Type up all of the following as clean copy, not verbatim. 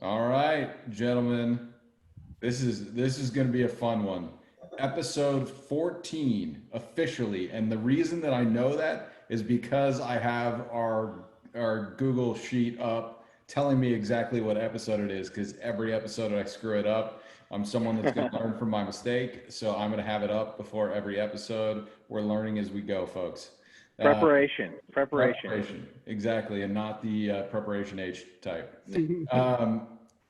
All right, gentlemen. This is going to be a fun one. Episode 14 officially, and the reason that I know that is because I have our Google sheet up telling me exactly what episode it is because every episode I screw it up. I'm someone that's going to learn from my mistake, so I'm going to have it up before every episode. We're learning as we go, folks. Uh, Preparation. exactly, and not the preparation H type. Um,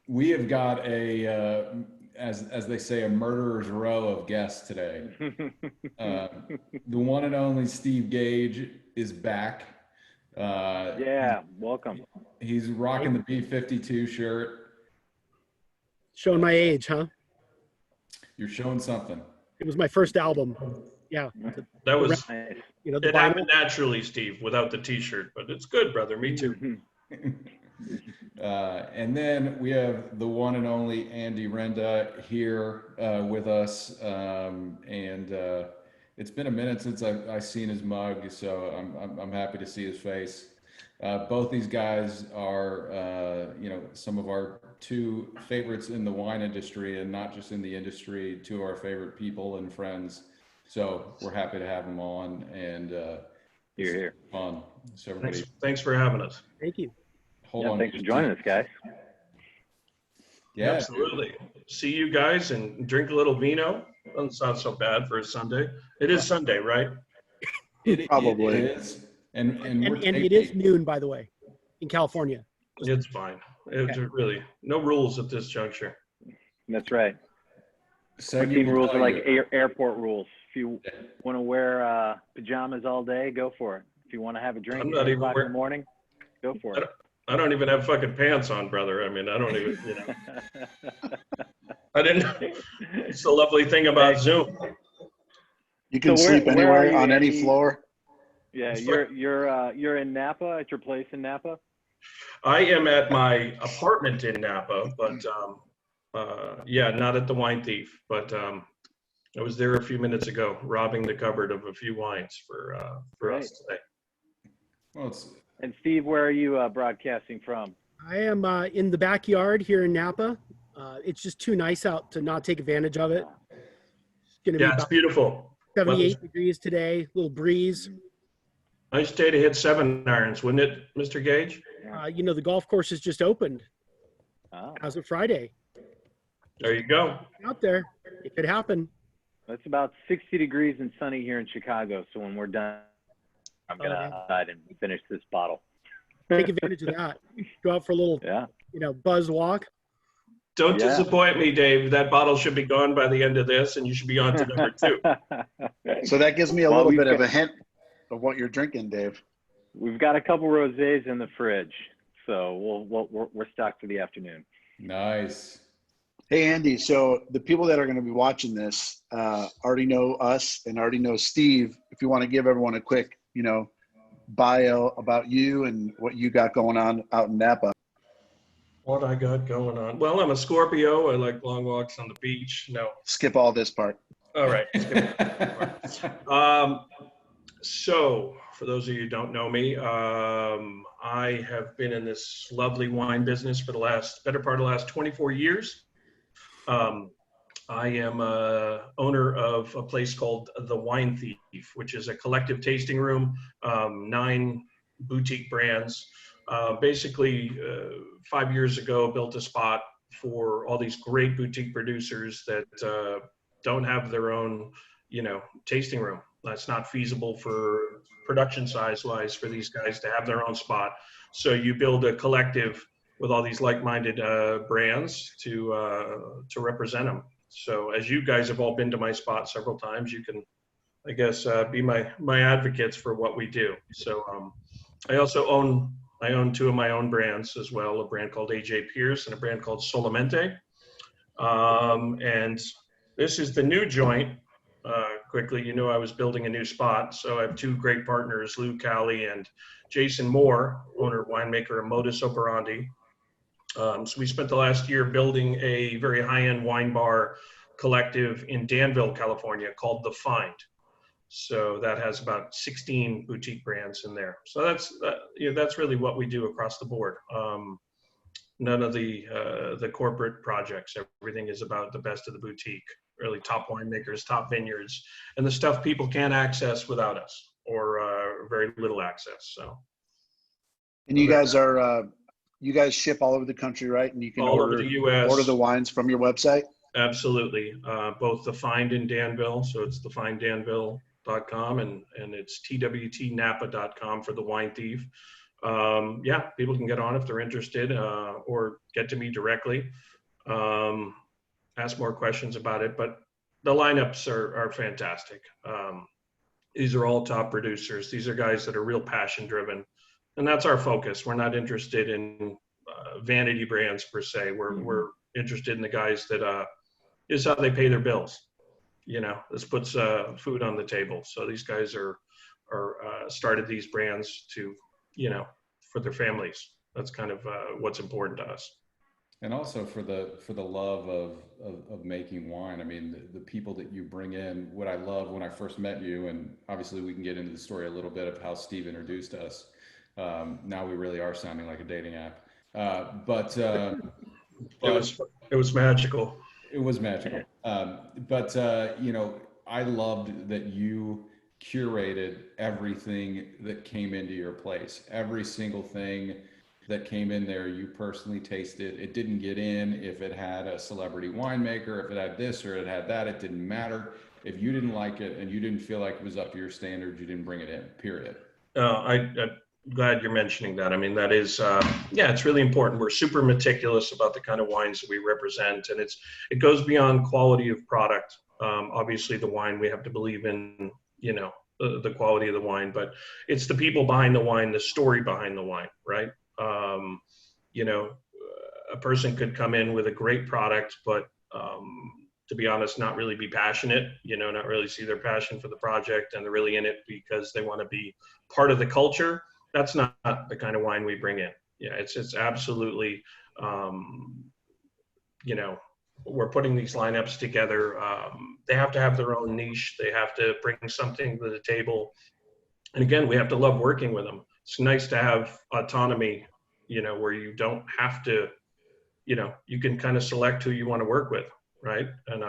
we have got as they say, a murderer's row of guests today. The one and only Steve Gage is back. Yeah, welcome. He's rocking the B-52 shirt. Showing my age, huh? You're showing something. It was my first album. Yeah. That was, Nice. You know, the it vinyl. happened naturally, Steve, without the t-shirt, but it's good, brother. Me too. And then we have the one and only Andy Renda here with us. It's been a minute since I've seen his mug, so I'm happy to see his face. Both these guys are, some of our two favorites in the wine industry, and not just in the industry, two of our favorite people and friends. So we're happy to have them on, and You're here. fun. So everybody, Thanks for having us. Thank you. hold Yeah, on. thanks for joining us, guys. Yeah, Absolutely. See you guys and drink a little vino. Doesn't sound so bad for a Sunday. It is Sunday, right? Probably. it is. And And we're it is taping. noon, by the way, in California. It's fine. It's really no rules at this juncture. That's right. 7 Team years rules are like later. airport rules. If you want to wear pajamas all day, go for it. If you want to have a drink I'm at not 8 even o'clock in wearing- the morning, go for it. I don't even have fucking pants on, brother. I mean, I don't even, I didn't. It's the lovely thing about Zoom. You can So where- sleep where are anywhere you, on any Andy? floor. Yeah, It's you're in Napa at your place in Napa. I am at my apartment in Napa, but yeah, not at the Wine Thief. But I was there a few minutes ago, robbing the cupboard of a few wines for us today. Well, it's And Steve, where are you broadcasting from? I am in the backyard here in Napa. It's just too nice out to not take advantage of it. It's going to Yeah, be it's about beautiful. 78 degrees today, little breeze. Nice day to hit 7 irons, wouldn't it, Mr. Gage? The golf course has just opened Oh, as of Friday. There you go. Out there, it could happen. it's about 60 degrees and sunny here in Chicago. So when we're done, I'm gonna outside and finish this bottle. Take advantage of that. Go out for a little, Yeah. buzz walk. Don't Yeah. disappoint me, Dave. That bottle should be gone by the end of this, and you should be on to number 2. So that gives me a Well, little we've bit of got- a hint of what you're drinking, Dave. We've got a couple rosés in the fridge, so we're stocked for the afternoon. nice. Hey, Andy. So the people that are going to be watching this already know us and already know Steve. If you want to give everyone a quick, bio about you and what you got going on out in Napa. What I got going on? Well, I'm a Scorpio. I like long walks on the beach. No. Skip all this part. All right. So, for those of you who don't know me, I have been in this lovely wine business for the better part of the last 24 years. I am owner of a place called The Wine Thief, which is a collective tasting room, 9 boutique brands. Basically, 5 years ago, built a spot for all these great boutique producers that don't have their own, tasting room. That's not feasible for production size-wise for these guys to have their own spot. So you build a collective with all these like-minded brands to represent them. So as you guys have all been to my spot several times, you can, I guess, be my advocates for what we do. So I also own 2 of my own brands as well, a brand called AJ Pearce and a brand called Solamente. And this is the new joint. Quickly, I was building a new spot. So I have 2 great partners, Lou Cali and Jason Moore, owner, winemaker of Modus Operandi. So we spent the last year building a very high-end wine bar collective in Danville, California called The Find. So that has about 16 boutique brands in there. So that's really what we do across the board. None of the corporate projects. Everything is about the best of the boutique, really top winemakers, top vineyards, and the stuff people can't access without us, or very little access. So. And you guys are, you guys ship all over the country, right? And you can All over the U.S. order the wines from your website? Absolutely. Both the Find in Danville, so it's thefinddanville.com, and it's twtnapa.com for the wine thief. Yeah, people can get on if they're interested, or get to me directly, ask more questions about it. But the lineups are fantastic. These are all top producers. These are guys that are real passion driven. And that's our focus. We're not interested in vanity brands per se. We're interested in the guys that is how they pay their bills. You know, this puts food on the table. So these guys are started these brands to, you know, for their families. That's kind of what's important to us. And also for the love of making wine. I mean, the people that you bring in, what I love when I first met you, and obviously we can get into the story a little bit of how Steve introduced us. Now we really are sounding like a dating app, but it was magical. It was magical. You know, I loved that you curated everything that came into your place. Every single thing that came in there, you personally tasted. It didn't get in if it had a celebrity winemaker, if it had this or it had that. It didn't matter. If you didn't like it and you didn't feel like it was up to your standards, you didn't bring it in, period. I'm glad you're mentioning that. I mean, that is, yeah, it's really important. We're super meticulous about the kind of wines that we represent, and it goes beyond quality of product. Obviously, the wine, we have to believe in, you know, the quality of the wine, but it's the people behind the wine, the story behind the wine, right? You know, a person could come in with a great product, but to be honest, not really be passionate, you know, not really see their passion for the project, and they're really in it because they want to be part of the culture. That's not the kind of wine we bring in. Yeah, it's absolutely, you know, we're putting these lineups together. They have to have their own niche. They have to bring something to the table. And again, we have to love working with them. It's nice to have autonomy, you know, where you don't have to, you know, you can kind of select who you want to work with, right? And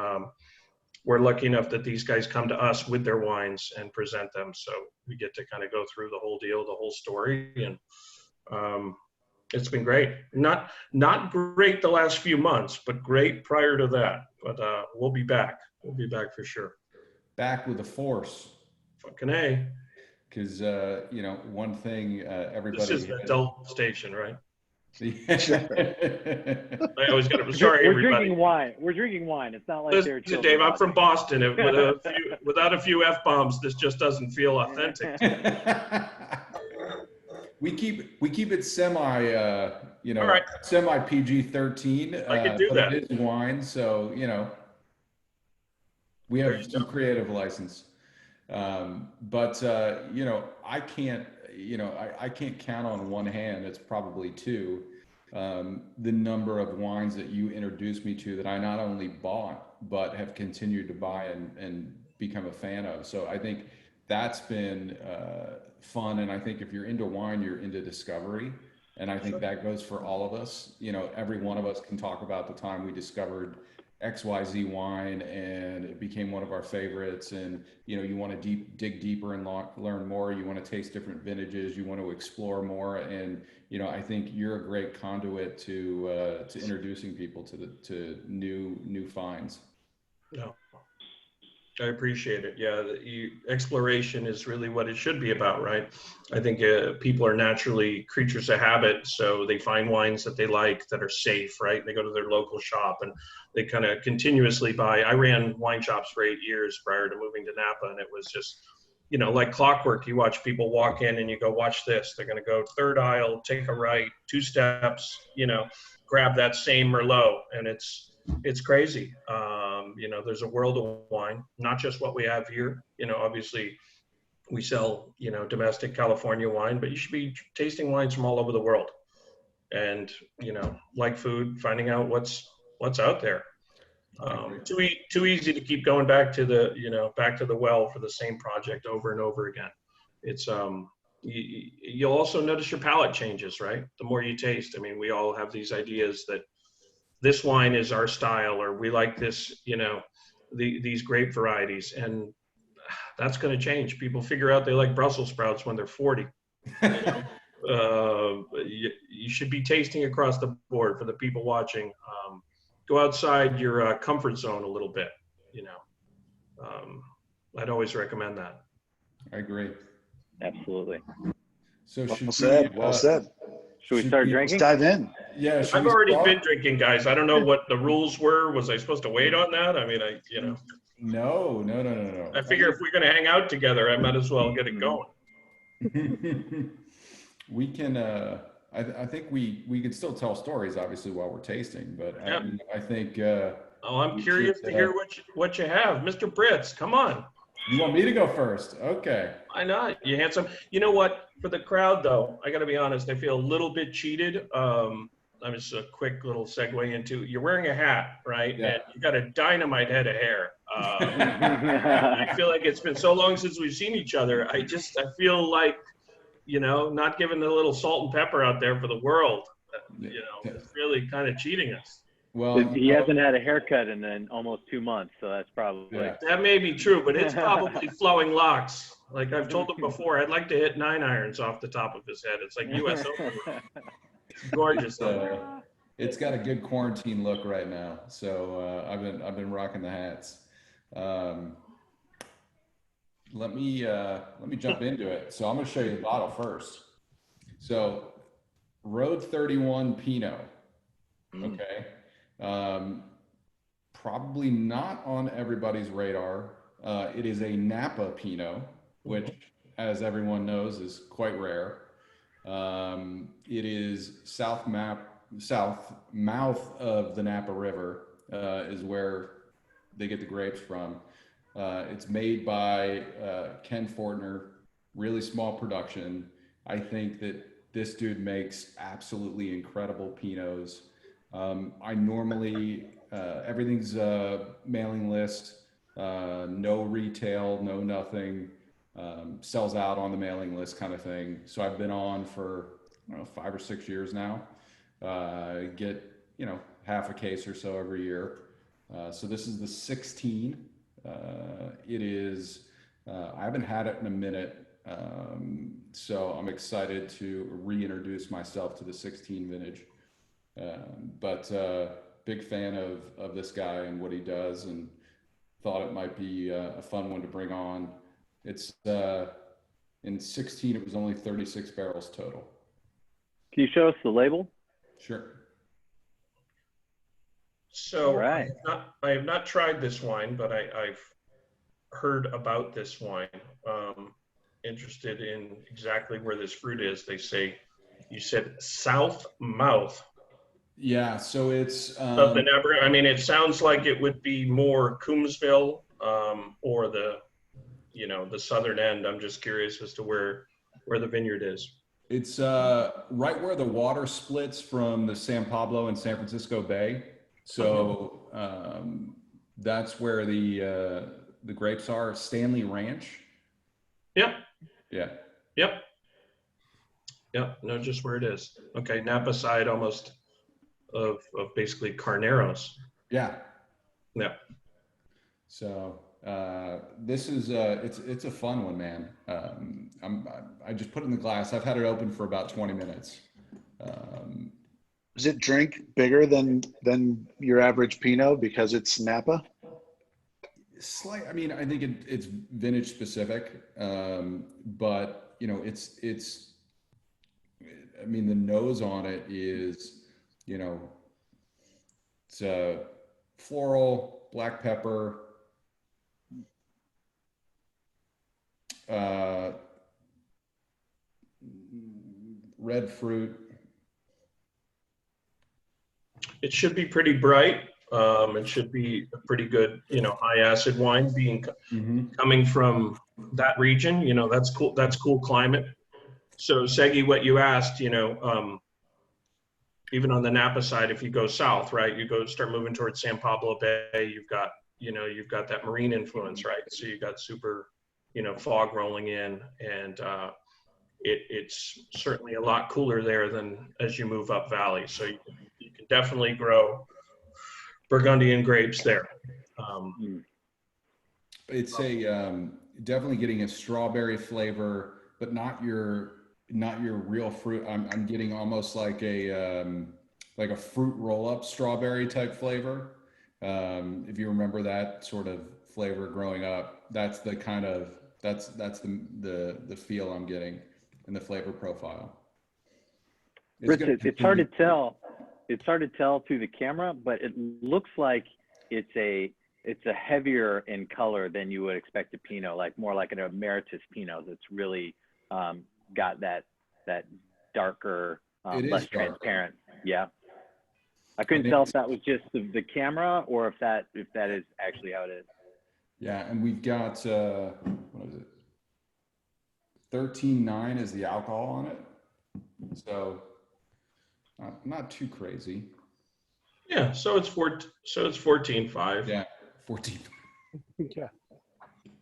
we're lucky enough that these guys come to us with their wines and present them. So we get to kind of go through the whole deal, the whole story. And it's been great. Not great the last few months, but great prior to that. But we'll be back. We'll be back for sure. Back with the force. Fucking A. Because, you know, one thing everybody... This is the adult station, right? Yeah. I always got to, sorry, We're everybody. drinking wine. We're drinking wine. It's not like Listen, they're Dave, I'm from Boston. Without a few F-bombs, this just doesn't feel authentic. We keep it semi, you know, right. semi PG-13. I can do but that. It is wine, so you know, we have some creative license. You know, I can't, you know, I can't count on one hand. It's probably two. The number of wines that you introduced me to that I not only bought but have continued to buy and become a fan of. So I think that's been fun. And I think if you're into wine, you're into discovery. And I think that goes for all of us. You know, every one of us can talk about the time we discovered XYZ wine and it became one of our favorites. And, you know, you want to dig deeper and learn more. You want to taste different vintages. You want to explore more. And, you know, I think you're a great conduit to introducing people to new finds. No. I appreciate it. Yeah, exploration is really what it should be about, right? I think people are naturally creatures of habit, so they find wines that they like that are safe, right? They go to their local shop and they kind of continuously buy. I ran wine shops for 8 years prior to moving to Napa, and it was just, you know, like clockwork. You watch people walk in and you go, watch this. They're going to go third aisle, take a right, 2 steps, you know, grab that same Merlot, and it's crazy. You know, there's a world of wine, not just what we have here. You know, obviously we sell, you know, domestic California wine, but you should be tasting wines from all over the world. And, you know, like food, finding out what's out there. Too easy to keep going back to the well for the same project over and over again. It's you'll also notice your palate changes, right? The more you taste. I mean, we all have these ideas that this wine is our style, or we like this, these grape varieties, and that's going to change. People figure out they like Brussels sprouts when they're 40. You should be tasting across the board for the people watching. Go outside your comfort zone a little bit. I'd always recommend that. I agree. Absolutely. So Well said. Well said. Should we start drinking? Let's dive in. Yeah. I've already been drinking, guys. I don't know what the rules were. Was I supposed to wait on that? I mean, No. I figure if we're going to hang out together, I might as well get it going. We can. I think we can still tell stories, obviously, while we're tasting. But Yep. I think. I'm curious to hear what you have, Mr. Britz. Come on. You want me to go first? Okay. Why not? You handsome. You know what? For the crowd, though, I got to be honest. I feel a little bit cheated. I'm just a quick little segue into. You're wearing a hat, right? Yeah. And you got a dynamite head of hair. I feel like it's been so long since we've seen each other. I feel like, not giving the little salt and pepper out there for the world. It's really kind of cheating us. Well, He hasn't had a haircut in almost 2 months, so that's probably. Yeah. That may be true, but it's probably flowing locks. Like I've told him before, I'd like to hit 9 irons off the top of his head. It's like U.S. Open. It's gorgeous. It's got a good quarantine look right now. So I've been rocking the hats. Let me jump into it. So I'm going to show you the bottle first. So Road 31 Pinot. Okay. Probably not on everybody's radar. It is a Napa Pinot, which, as everyone knows, is quite rare. It is south mouth of the Napa River is where they get the grapes from. It's made by Ken Fortner, really small production. I think that this dude makes absolutely incredible Pinots. I normally, everything's mailing list, no retail, no nothing, sells out on the mailing list kind of thing. So I've been on for 5 or 6 years now. Get, half a case or so every year. So this is the 16. It is, I haven't had it in a minute. So I'm excited to reintroduce myself to the 16 vintage. But big fan of this guy and what he does, and thought it might be a fun one to bring on. It's in 16, it was only 36 barrels total. Can you show us the label? Sure. So right. I have not tried this wine, but I've heard about this wine. Interested in exactly where this fruit is. They say, you said south mouth. Yeah, so it's I mean, it sounds like it would be more Coombsville or the southern end. I'm just curious as to where the vineyard is. It's right where the water splits from the San Pablo and San Francisco Bay. So that's where the grapes are. Stanley Ranch. Yep. Yeah. Yep. Know just where it is. Okay, Napa side almost of basically Carneros. Yeah. Yeah. So this is it's a fun one, man. I just put it in the glass. I've had it open for about 20 minutes. Does it drink bigger than your average Pinot because it's Napa? Slight. I mean, I think it's vintage specific, but it's. I mean, the nose on it is, it's floral, black pepper, red fruit. It should be pretty bright. It should be a pretty good, high acid wine coming from that region. That's cool. That's cool climate. So Segi, what you asked, even on the Napa side, if you go south, right, you start moving towards San Pablo Bay, you've got that marine influence, right? So you got super, fog rolling in, and it's certainly a lot cooler there than as you move up valley. So you can definitely grow Burgundian grapes there. It's a definitely getting a strawberry flavor, but not your real fruit. I'm getting almost like a fruit roll up strawberry type flavor. If you remember that sort of flavor growing up, that's the kind of that's the feel I'm getting in the flavor profile. Rich, it's hard to tell. It's hard to tell through the camera, but it looks like it's a heavier in color than you would expect a Pinot, like more like an emeritus Pinot that's really got that darker, less transparent. Yeah. I couldn't tell if that was just the camera or if that is actually how it is. Yeah, and we've got what is it? 13.9 is the alcohol on it, so not too crazy. Yeah, so it's 14.5. Yeah, 14. Yeah.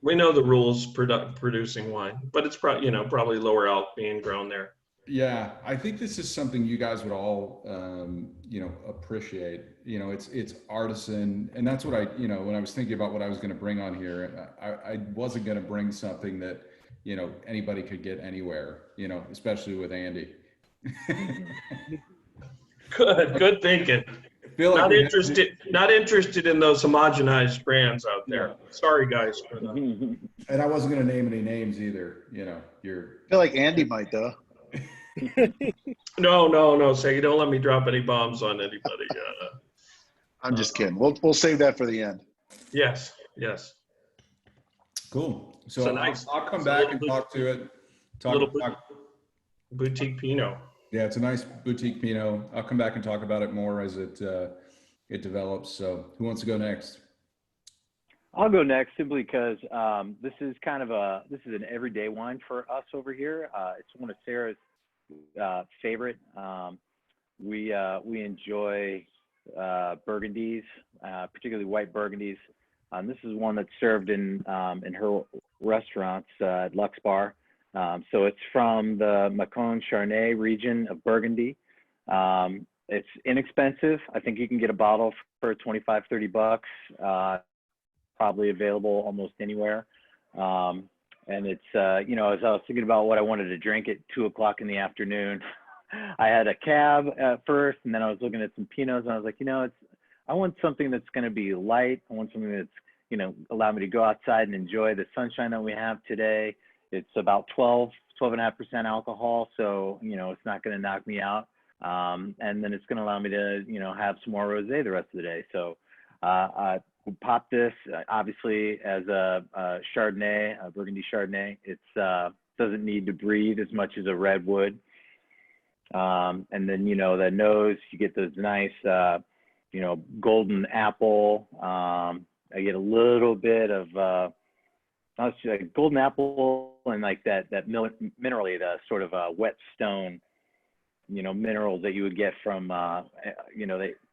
We know the rules producing wine, but it's probably lower alc being grown there. Yeah, I think this is something you guys would all, appreciate. It's artisan, and that's what when I was thinking about what I was going to bring on here, I wasn't going to bring something that, anybody could get anywhere, especially with Andy. Good thinking. Not interested in those homogenized brands out there. Sorry, guys, for that. And I wasn't going to name any names either. I feel like Andy might though. No. Say you don't let me drop any bombs on anybody. I'm just kidding. We'll save that for the end. Yes. Cool. So I'll come back and talk to it. Talk boutique Pinot. Yeah, it's a nice boutique Pinot. I'll come back and talk about it more as it develops. So who wants to go next? I'll go next simply because this is an everyday wine for us over here. It's one of Sarah's favorite. We enjoy Burgundies, particularly white Burgundies. This is one that's served in her restaurants at Lux Bar. So it's from the Macon Charnay region of Burgundy. It's inexpensive. I think you can get a bottle for $25-30, probably available almost anywhere. And it's, as I was thinking about what I wanted to drink at 2:00 in the afternoon, I had a cab at first, and then I was looking at some Pinots, and I was like, I want something that's going to be light. I want something that's, allow me to go outside and enjoy the sunshine that we have today. It's about 12.5% alcohol. So, it's not going to knock me out. And then it's going to allow me to, have some more rosé the rest of the day. So, I popped this obviously as a Chardonnay, a Burgundy Chardonnay. It's doesn't need to breathe as much as a red would. And then, the nose, you get those nice, golden apple. I get a little bit of, like golden apple and like that minerally, the sort of wet stone, minerals that you would get from, that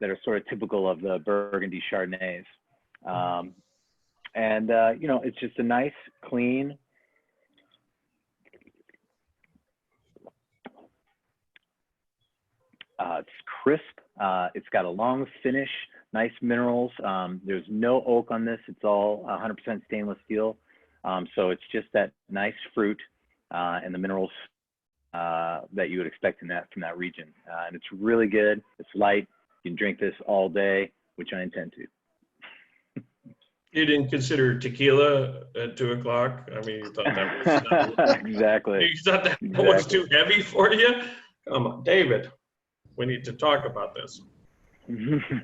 are sort of typical of the Burgundy Chardonnays. It's just a nice, clean, it's crisp. It's got a long finish, nice minerals. There's no oak on this. It's all 100% stainless steel. So it's just that nice fruit and the minerals that you would expect from that region. And it's really good. It's light. You can drink this all day, which I intend to. You didn't consider tequila at 2:00? I mean, you thought that was exactly. You thought that was too heavy for you? Come on, David. We need to talk about this.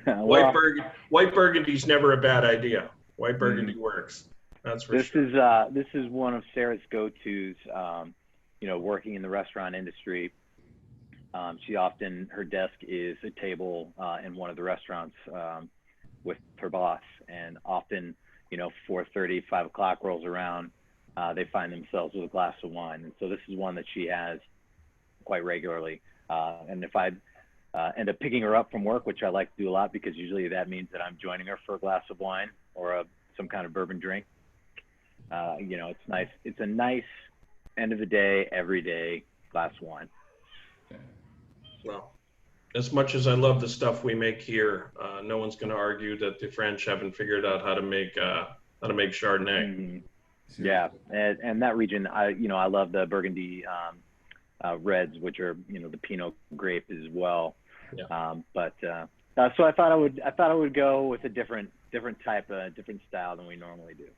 White Burgundy's never a bad idea. White Burgundy works. That's for sure. This is one of Sarah's go-tos. Working in the restaurant industry, her desk is a table in one of the restaurants with her boss, and often, 4:30, 5:00 rolls around, they find themselves with a glass of wine. And so this is one that she has quite regularly. And if I end up picking her up from work, which I like to do a lot because usually that means that I'm joining her for a glass of wine or some kind of bourbon drink. It's nice. It's a nice end of the day, every day glass wine. Well, as much as I love the stuff we make here, no one's going to argue that the French haven't figured out how to make Chardonnay. Mm-hmm. Yeah, and that region, I love the Burgundy reds, which are the Pinot grape as well. Yeah. So I thought I would go with a different type, different style than we normally do.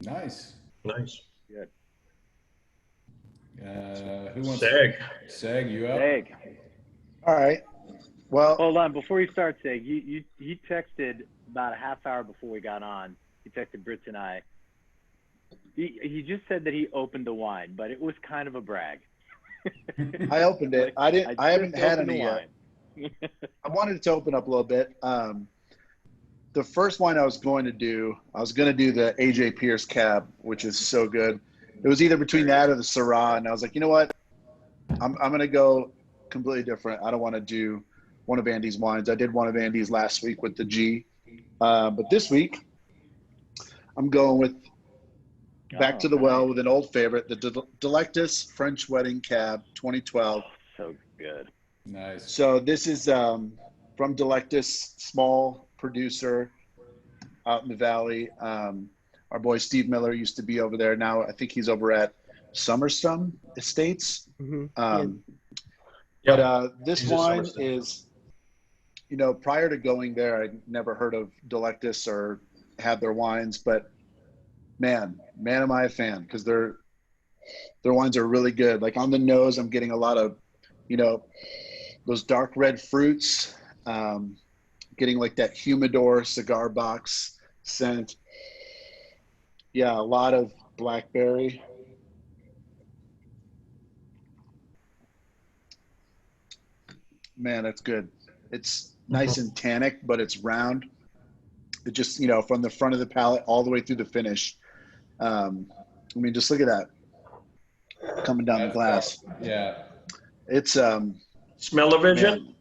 Nice. Good. Who wants? Seg, you up? Seg. All right. Well, Hold on, before you start, Seg, you texted about a half hour before we got on. He texted Brits and I. He just said that he opened the wine, but it was kind of a brag. I opened it. I haven't had any yet. wine. I wanted it to open up a little bit. The first wine I was going to do the AJ Pearce Cab, which is so good. It was either between that or the Syrah, and I was like, you know what? I'm going to go completely different. I don't want to do one of Andy's wines. I did one of Andy's last week with the G. But this week, I'm going with back to the well with an old favorite, the Delectus French Wedding Cab 2012. So good. Nice. So this is from Delectus, small producer out in the valley. Our boy Steve Miller used to be over there. Now I think he's over at Summerston Estates. Mm-hmm. But this wine is, prior to going there, I'd never heard of Delectus or had their wines, but man am I a fan, because their wines are really good. Like on the nose, I'm getting a lot of, those dark red fruits, getting like that humidor cigar box scent. Yeah, a lot of blackberry. Man, that's good. It's nice and tannic, but it's round. It just, from the front of the palate all the way through the finish. Just look at that coming down the glass. Yeah. It's Smell-o-vision?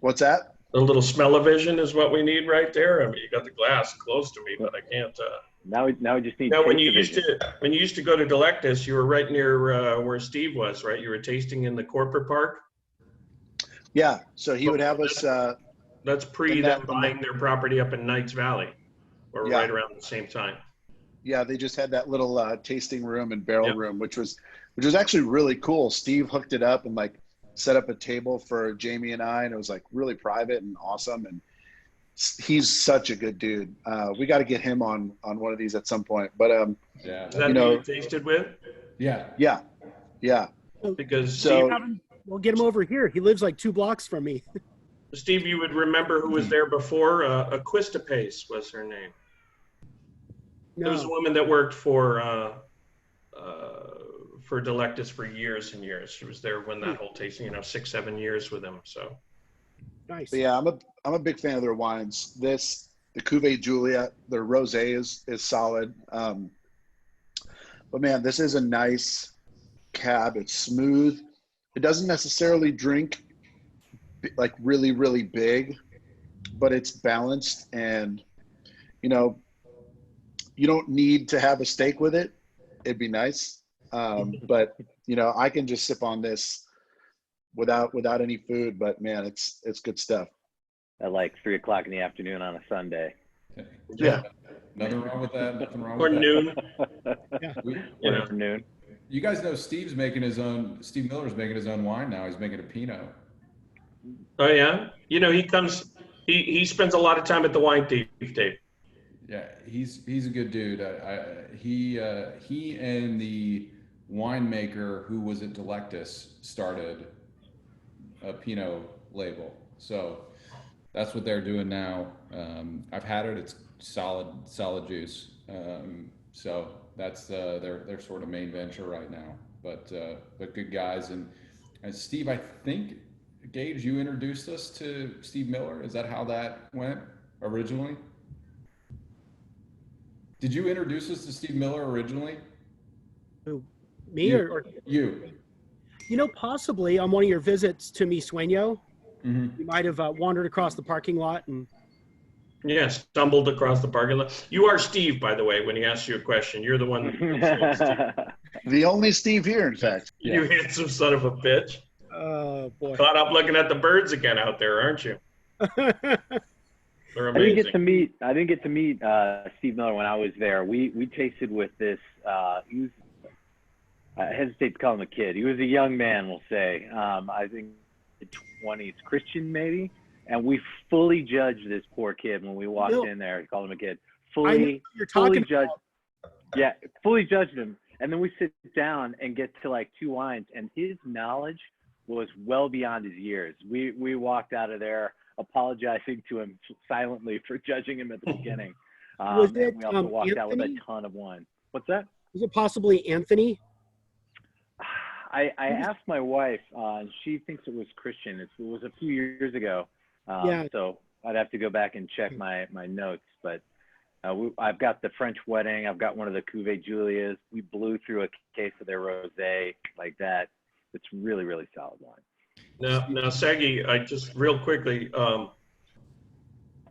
What's that? A little smell-o-vision is what we need right there. I mean, you got the glass close to me, but I can't. Now we just need. When you used to go to Delectus, you were right near where Steve was, right? You were tasting in the corporate park. Yeah. So he would have us. That's pre them buying their property up in Knights Valley, or right around the same time. Yeah, they just had that little tasting room and barrel room, which was actually really cool. Steve hooked it up and set up a table for Jamie and I, and it was really private and awesome. And he's such a good dude. We got to get him on one of these at some point. But yeah, is that who you tasted with? Yeah. Because we'll get him over here. He lives 2 blocks from me. Steve, you would remember who was there before. Pace was her name. No. There was a woman that worked for Delectus for years and years. She was there when that whole tasting, 6-7 years with him. So Nice. But yeah, I'm a big fan of their wines. The Cuvée Juliet, their rosé is solid. But man, this is a nice cab. It's smooth. It doesn't necessarily drink really, really big, but it's balanced, and you don't need to have a steak with it. It'd be nice. But I can just sip on this without any food, but man, it's good stuff. At 3 o'clock in the afternoon on a Sunday. Yeah. Nothing wrong with that. Or noon. For noon. You guys know Steve Miller's making his own wine now. He's making a Pinot. Oh yeah. He spends a lot of time at the wine thief, Dave. Yeah, he's a good dude. He and the winemaker who was at Delectus started a Pinot label. So that's what they're doing now. I've had it. It's solid juice. So that's their sort of main venture right now. But good guys. And Steve, I think, Gage, you introduced us to Steve Miller. Is that how that went originally? Did you introduce us to Steve Miller originally? Who, me or you? Possibly on one of your visits to Mi Sueño. Mm-hmm. You might have wandered across the parking lot and Yeah, stumbled across the parking lot. You are Steve, by the way, when he asks you a question. You're the one that Steve. The only Steve here, in fact. You handsome son of a bitch. Oh boy. Caught up looking at the birds again out there, aren't you? They're I didn't amazing. get to meet Steve Miller when I was there. We tasted with this. He was, I hesitate to call him a kid. He was a young man, we'll say. I think 20s, Christian maybe. And we fully judged this poor kid when we walked in there. Called him a kid. Fully judged. Yeah, fully judged him. And then we sit down and get to like 2 wines, and his knowledge was well beyond his years. We walked out of there apologizing to him silently for judging him at the beginning. Was it, we also walked out with a Anthony? ton of wine. What's that? Was it possibly Anthony? I asked my wife, and she thinks it was Christian. It was a few years ago. Yeah. So I'd have to go back and check my notes. But I've got the French Wedding. I've got one of the Cuvée Julias. We blew through a case of their rosé like that. It's really, really solid wine. Now, Sagi, I just real quickly,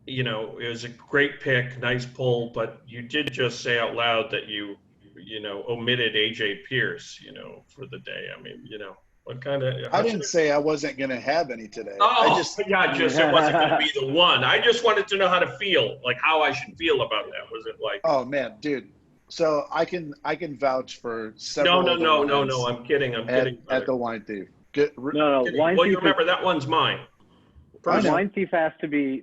you know, it was a great pick, nice pull, but you did just say out loud that you omitted AJ Pearce, for the day. I mean, what kind of? I didn't say I wasn't going to have any today. Oh, I just it wasn't going to be the one. I just wanted to know how to feel, like how I should feel about that. Was it like? Oh man, dude. So I can vouch for several. No. I'm kidding. At the Wine Thief. No. Wine well, Thief you remember that one's mine. Wine Thief has to be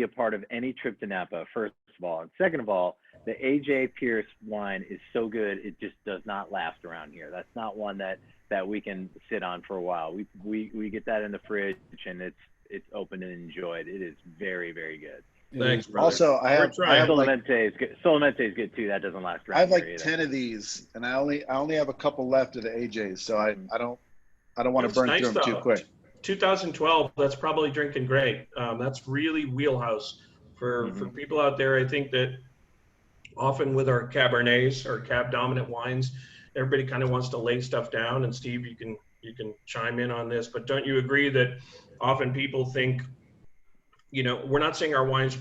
a part of any trip to Napa. First of all, and second of all, the AJ Pearce wine is so good it just does not last around here. That's not one that we can sit on for a while. We get that in the fridge and it's open and enjoyed. It is very, very good. Thanks, brother. Also, I have Solamente is good. Solamente is good too. That doesn't last around I have like here 10 of these, and I only have a couple left of the AJs, so I don't want to burn through them too quick. 2012, that's probably drinking great. That's really wheelhouse for people out there. I think that often with our Cabernets or Cab dominant wines, everybody kind of wants to lay stuff down. And Steve, you can chime in on this, but don't you agree that often people think, we're not saying our wines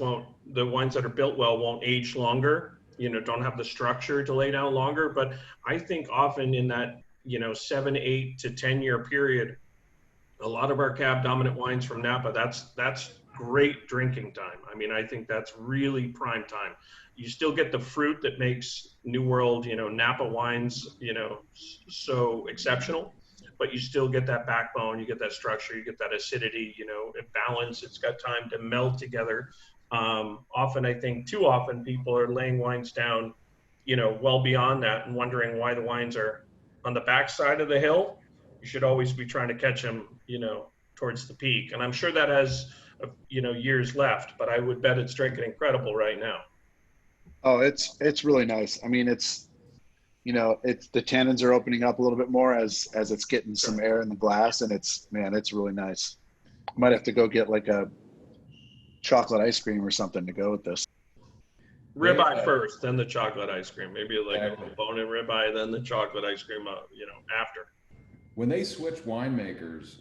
the wines that are built well won't age longer, don't have the structure to lay down longer. But I think often in that, 7, 8 to 10 year period, a lot of our Cab dominant wines from Napa, that's great drinking time. I mean, I think that's really prime time. You still get the fruit that makes New World, Napa wines, so exceptional, but you still get that backbone, you get that structure, you get that acidity, balance. It's got time to meld together. Often, I think too often people are laying wines down, well beyond that and wondering why the wines are on the backside of the hill. You should always be trying to catch them, towards the peak. And I'm sure that has, years left, but I would bet it's drinking incredible right now. Oh, it's really nice. I mean, it's the tannins are opening up a little bit more as it's getting some air in the glass, and it's really nice. Might have to go get like a chocolate ice cream or something to go with this. Ribeye first, then the chocolate ice cream. Maybe like a bone-in ribeye, then the chocolate ice cream, after. When they switched winemakers,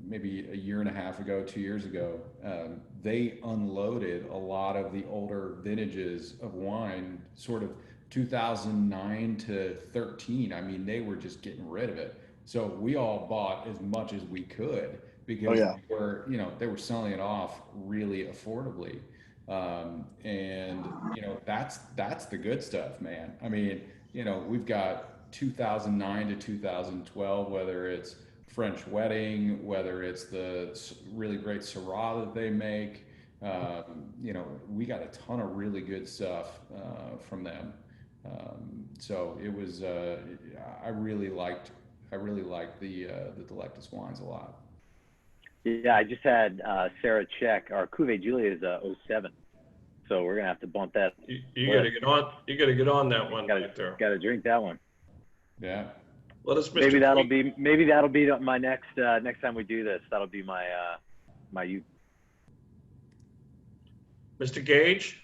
maybe a year and a half ago, 2 years ago, they unloaded a lot of the older vintages of wine, sort of 2009 to 13. I mean, they were just getting rid of it. So we all bought as much as we could because they were selling it off really affordably. And that's the good stuff, man. I mean, we've got 2009 to 2012, whether it's French Wedding, whether it's the really great Syrah that they make, we got a ton of really good stuff from them. So it was, I really liked the Delectus wines a lot. Yeah, I just had Sarah check. Our Cuvée Julia is 07, so we're gonna have to bump that. You gotta get on. You gotta get on that one. Gotta drink that one. Yeah. Let us. Maybe that'll be my next time we do this. That'll be my youth. Mr. Gage.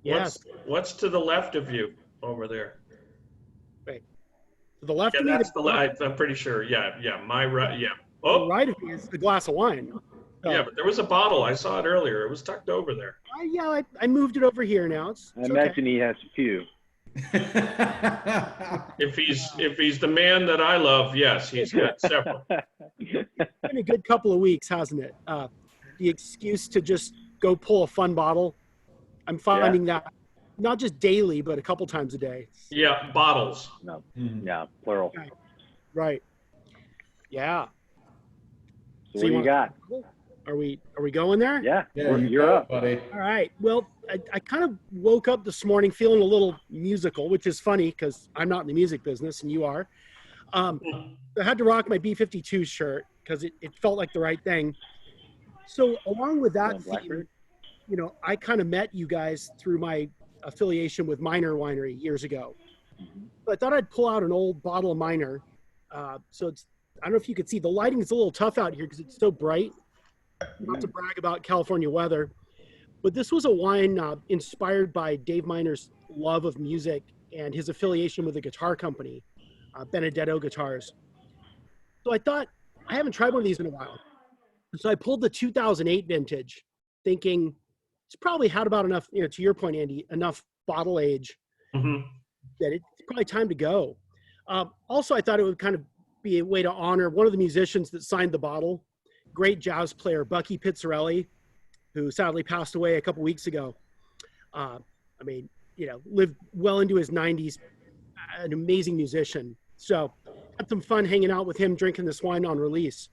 Yes. What's to the left of you over there? Wait. To the left of me? That's I'm pretty sure. Yeah. My right. Yeah. To the right of me is a glass of wine. Yeah, but there was a bottle. I saw it earlier. It was tucked over there. I moved it over here now. It's I imagine he has a few. If he's the man that I love, yes, he's got several. It's been a good couple of weeks, hasn't it? The excuse to just go pull a fun bottle. I'm finding that not just daily, but a couple times a day. Yeah, bottles. No. Yeah, plural. Right. Yeah. So what you got? Are we going there? Yeah, Yeah, you're up. buddy. All right. Well, I kind of woke up this morning feeling a little musical, which is funny because I'm not in the music business and you are. I had to rock my B-52 shirt because it felt like the right thing. So along with that theme, I kind of met you guys through my affiliation with Minor Winery years ago. But I thought I'd pull out an old bottle of Minor. So I don't know if you could see, the lighting is a little tough out here because it's so bright. Not to brag about California weather, but this was a wine inspired by Dave Minor's love of music and his affiliation with a guitar company, Benedetto guitars. So I thought, I haven't tried one of these in a while. So I pulled the 2008 vintage, thinking it's probably had about enough, to your point, Andy, enough bottle age that it's probably time to go. Also, I thought it would kind of be a way to honor one of the musicians that signed the bottle, great jazz player Bucky Pizzarelli, who sadly passed away a couple weeks ago. Lived well into his 90s, an amazing musician. So had some fun hanging out with him, drinking this wine on release.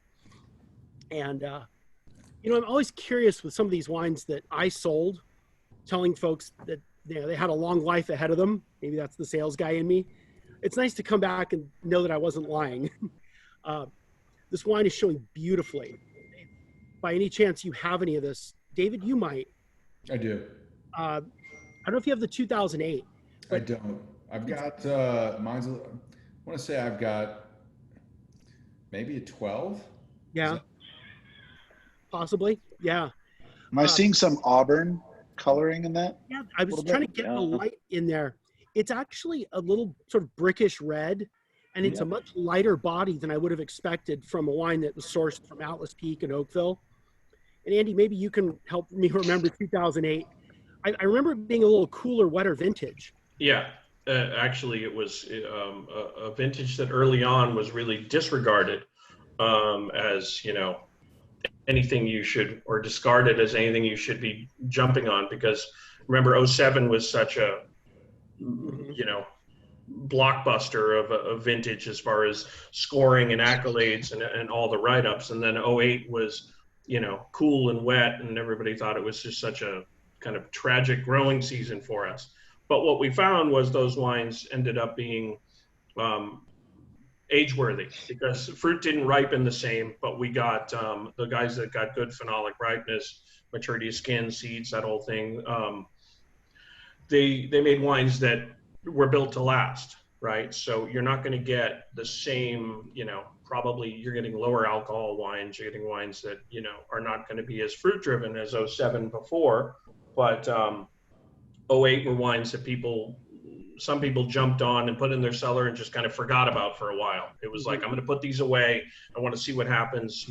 And, I'm always curious with some of these wines that I sold, telling folks that they had a long life ahead of them. Maybe that's the sales guy in me. It's nice to come back and know that I wasn't lying. This wine is showing beautifully. By any chance you have any of this, David, you might. I do. I don't know if you have the 2008. I don't. I've got mine's. I want to say I've got maybe a 12. Yeah. Possibly. Yeah. Am I seeing some auburn coloring in that? Yeah. I was trying to get the light in there. It's actually a little sort of brickish red, and it's a much lighter body than I would have expected from a wine that was sourced from Atlas Peak and Oakville. And Andy, maybe you can help me remember 2008. I remember it being a little cooler, wetter vintage. Yeah, actually, it was a vintage that early on was really disregarded as anything you should, or discarded as anything you should be jumping on, because remember 07 was such a blockbuster of a vintage as far as scoring and accolades and all the write-ups, and then 08 was cool and wet, and everybody thought it was just such a kind of tragic growing season for us. But what we found was those wines ended up being age-worthy, because fruit didn't ripen the same, but we got the guys that got good phenolic ripeness, maturity of skin, seeds, that whole thing. They made wines that were built to last, right? So you're not going to get the same, probably you're getting lower alcohol wines, you're getting wines that, are not going to be as fruit driven as 07 before, but 08 were wines that some people jumped on and put in their cellar and just kind of forgot about for a while. It was like, I'm going to put these away. I want to see what happens,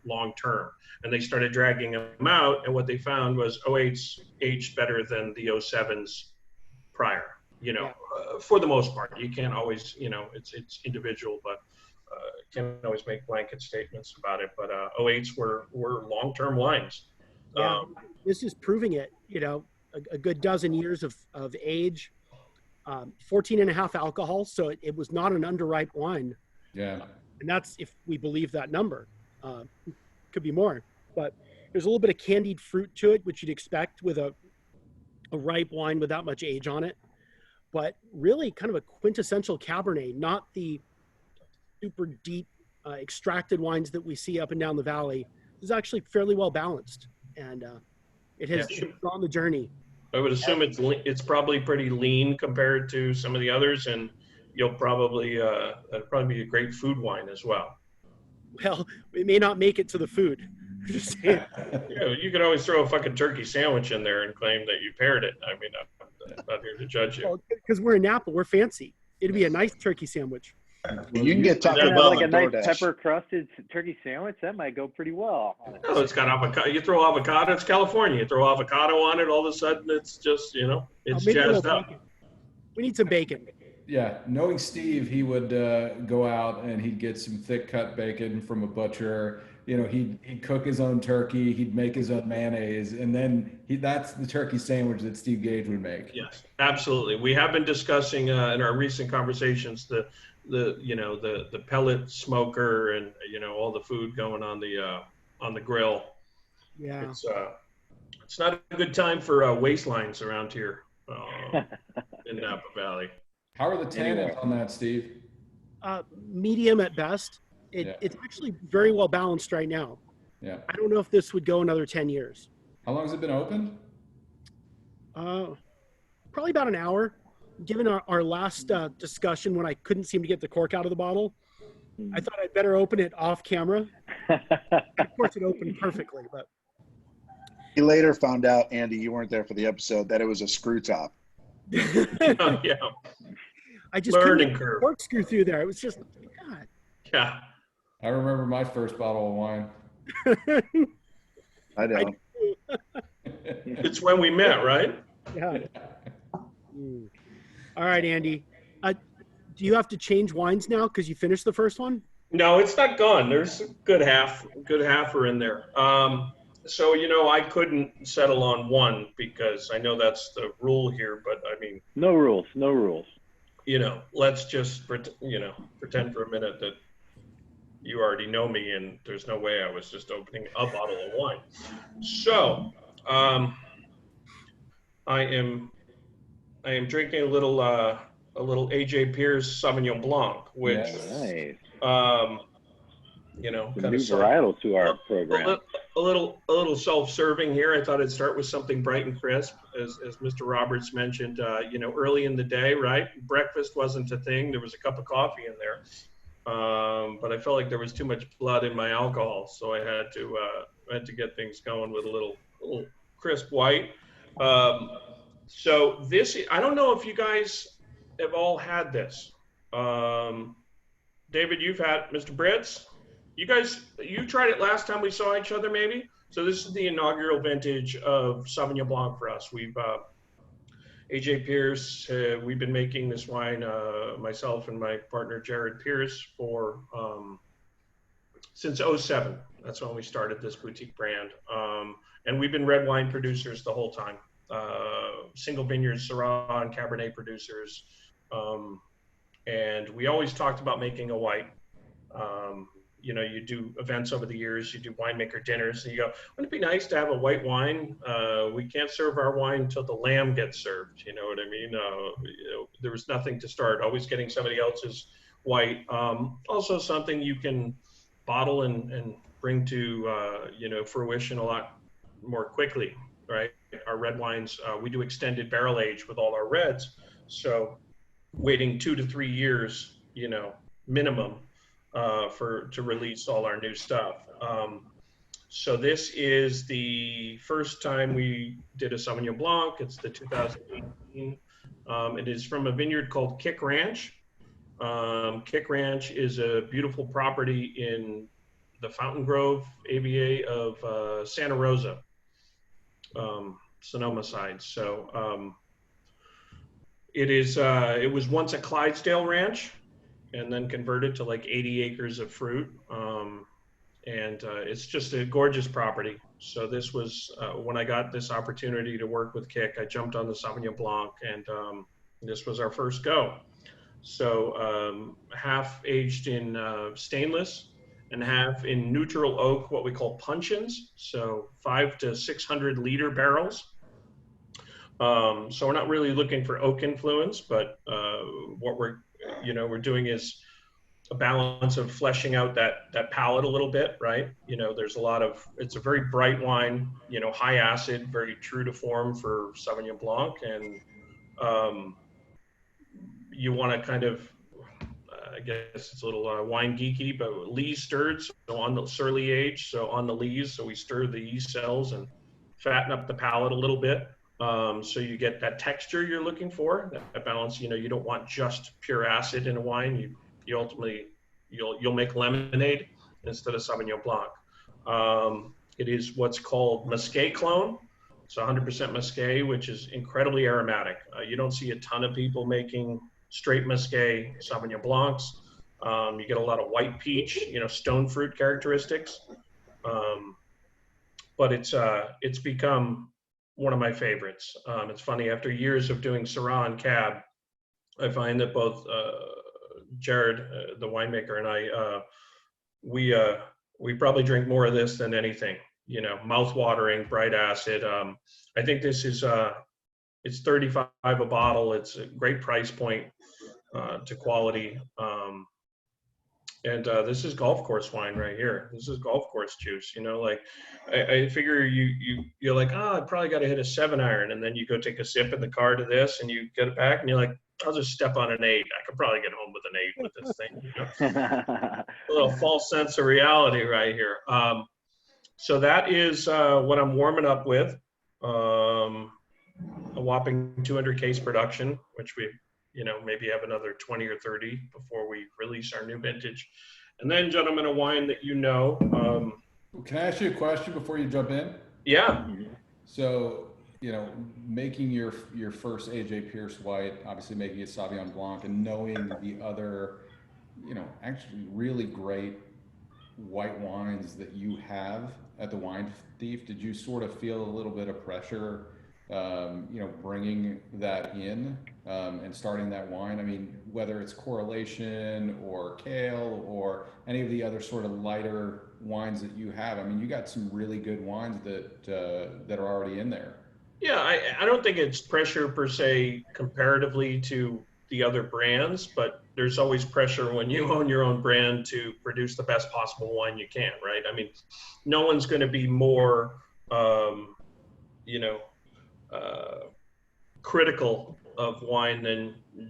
long term. And they started dragging them out. And what they found was 08's aged better than the 07's prior, for the most part. You can't always, it's individual, but can't always make blanket statements about it. But 08's were long-term wines. Yeah, this is proving it, a good dozen years of age. 14 and a half alcohol, so it was not an underripe wine. Yeah. And that's if we believe that number. Could be more. But there's a little bit of candied fruit to it, which you'd expect with a ripe wine with that much age on it. But really kind of a quintessential Cabernet, not the super deep extracted wines that we see up and down the valley. It's actually fairly well balanced. And it has gone the journey. I would assume it's probably pretty lean compared to some of the others, and you'll probably that'd probably be a great food wine as well. Well, it may not make it to the food. Just saying. You could always throw a fucking turkey sandwich in there and claim that you paired it. I mean, I'm not here to judge you. Well, because we're in Napa, we're fancy. It'd be a nice turkey sandwich. You can get Taco Yeah, Bell like a on nice DoorDash. pepper crusted turkey sandwich. That might go pretty well. Oh, it's got avocado. You throw avocado. It's California. You throw avocado on it. All of a sudden, it's just it's maybe a little jazzed up. bacon. We need some bacon. Yeah, knowing Steve, he would go out and he'd get some thick cut bacon from a butcher. He'd cook his own turkey. He'd make his own mayonnaise, and then that's the turkey sandwich that Steve Gage would make. Yes, absolutely. We have been discussing in our recent conversations the pellet smoker and all the food going on the grill. Yeah. It's not a good time for waistlines around here in Napa Valley. How are the tannins on that, Steve? Medium at best. It's actually very well balanced right now. Yeah. I don't know if this would go another 10 years. How long has it been open? Probably about an hour. Given our last discussion when I couldn't seem to get the cork out of the bottle, I thought I'd better open it off camera. Of course, it opened perfectly, but He later found out, Andy, you weren't there for the episode, that it was a screw top. Oh, yeah. I just Learning couldn't curve. corkscrew through there. It was just, God. Yeah. I remember my first bottle of wine. I know. It's when we met, right? Yeah. All right, Andy. Do you have to change wines now because you finished the first one? No, it's not gone. There's a good half are in there. So, I couldn't settle on one because I know that's the rule here, but I mean, No rules. let's just pretend for a minute that you already know me and there's no way I was just opening a bottle of wine. So, I am drinking a little AJ Pearce Sauvignon Blanc, which Nice. kind New of varietal to our program. a little self-serving here. I thought I'd start with something bright and crisp, as Mr. Roberts mentioned. Early in the day, right? Breakfast wasn't a thing. There was a cup of coffee in there, but I felt like there was too much blood in my alcohol, so I had to get things going with a little crisp white. So this, I don't know if you guys have all had this. David, you've had, Mr. Brits. You tried it last time we saw each other, maybe? So this is the inaugural vintage of Sauvignon Blanc for us. We've, AJ Pearce, we've been making this wine, myself and my partner, Jared Pearce, for, since 07. That's when we started this boutique brand. And we've been red wine producers the whole time. Single vineyard Syrah and Cabernet producers. And we always talked about making a white. You do events over the years, you do winemaker dinners, and you go, wouldn't it be nice to have a white wine? We can't serve our wine until the lamb gets served. You know what I mean? There was nothing to start, always getting somebody else's white. Also something you can bottle and bring to, fruition a lot more quickly, right? Our red wines, we do extended barrel age with all our reds. So waiting 2 to 3 years, minimum, to release all our new stuff. So this is the first time we did a Sauvignon Blanc. It's the 2018. It is from a vineyard called Kick Ranch. Kick Ranch is a beautiful property in the Fountain Grove AVA of Santa Rosa, Sonoma side. So it was once a Clydesdale ranch, and then converted to like 80 acres of fruit. And it's just a gorgeous property. So this was, when I got this opportunity to work with Kick, I jumped on the Sauvignon Blanc, and this was our first go. So half aged in stainless and half in neutral oak, what we call puncheons. So 500 to 600 liter barrels. So we're not really looking for oak influence, but what we're doing is a balance of fleshing out that palate a little bit, right? There's it's a very bright wine, high acid, very true to form for Sauvignon Blanc. And you want to kind of, I guess it's a little wine geeky, but lees stirred, so on the surly age, so on the lees, so we stir the yeast cells and fatten up the palate a little bit. So you get that texture you're looking for, that balance. You don't want just pure acid in a wine. You you'll make lemonade instead of Sauvignon Blanc. It is what's called Muscat clone. It's 100% Muscat, which is incredibly aromatic. You don't see a ton of people making straight Muscat Sauvignon Blancs. You get a lot of white peach, stone fruit characteristics. But it's become one of my favorites. It's funny, after years of doing Syrah and Cab, I find that both Jared, the winemaker, and I, we probably drink more of this than anything. Mouth-watering, bright acid. I think this is it's $35 a bottle. It's a great price point to quality. And this is golf course wine right here. This is golf course juice. I figure you're like, I probably got to hit a 7-iron, and then you go take a sip in the car to this, and you get it back, and you're like, I'll just step on an 8. I could probably get home with an 8 with this thing. A little false sense of reality right here. So that is what I'm warming up with. A whopping 200 case production, which we maybe have another 20 or 30 before we release our new vintage. And then, gentlemen, a wine that Can I ask you a question before you jump in? Yeah. So, making your first AJ Pearce White, obviously making it Sauvignon Blanc, and knowing the other, actually really great white wines that you have at the Wine Thief, did you sort of feel a little bit of pressure, bringing that in and starting that wine? I mean, whether it's Correlation or Kale or any of the other sort of lighter wines that you have, I mean, you got some really good wines that are already in there. Yeah, I don't think it's pressure per se comparatively to the other brands, but there's always pressure when you own your own brand to produce the best possible wine you can, right? I mean, no one's going to be more, critical of wine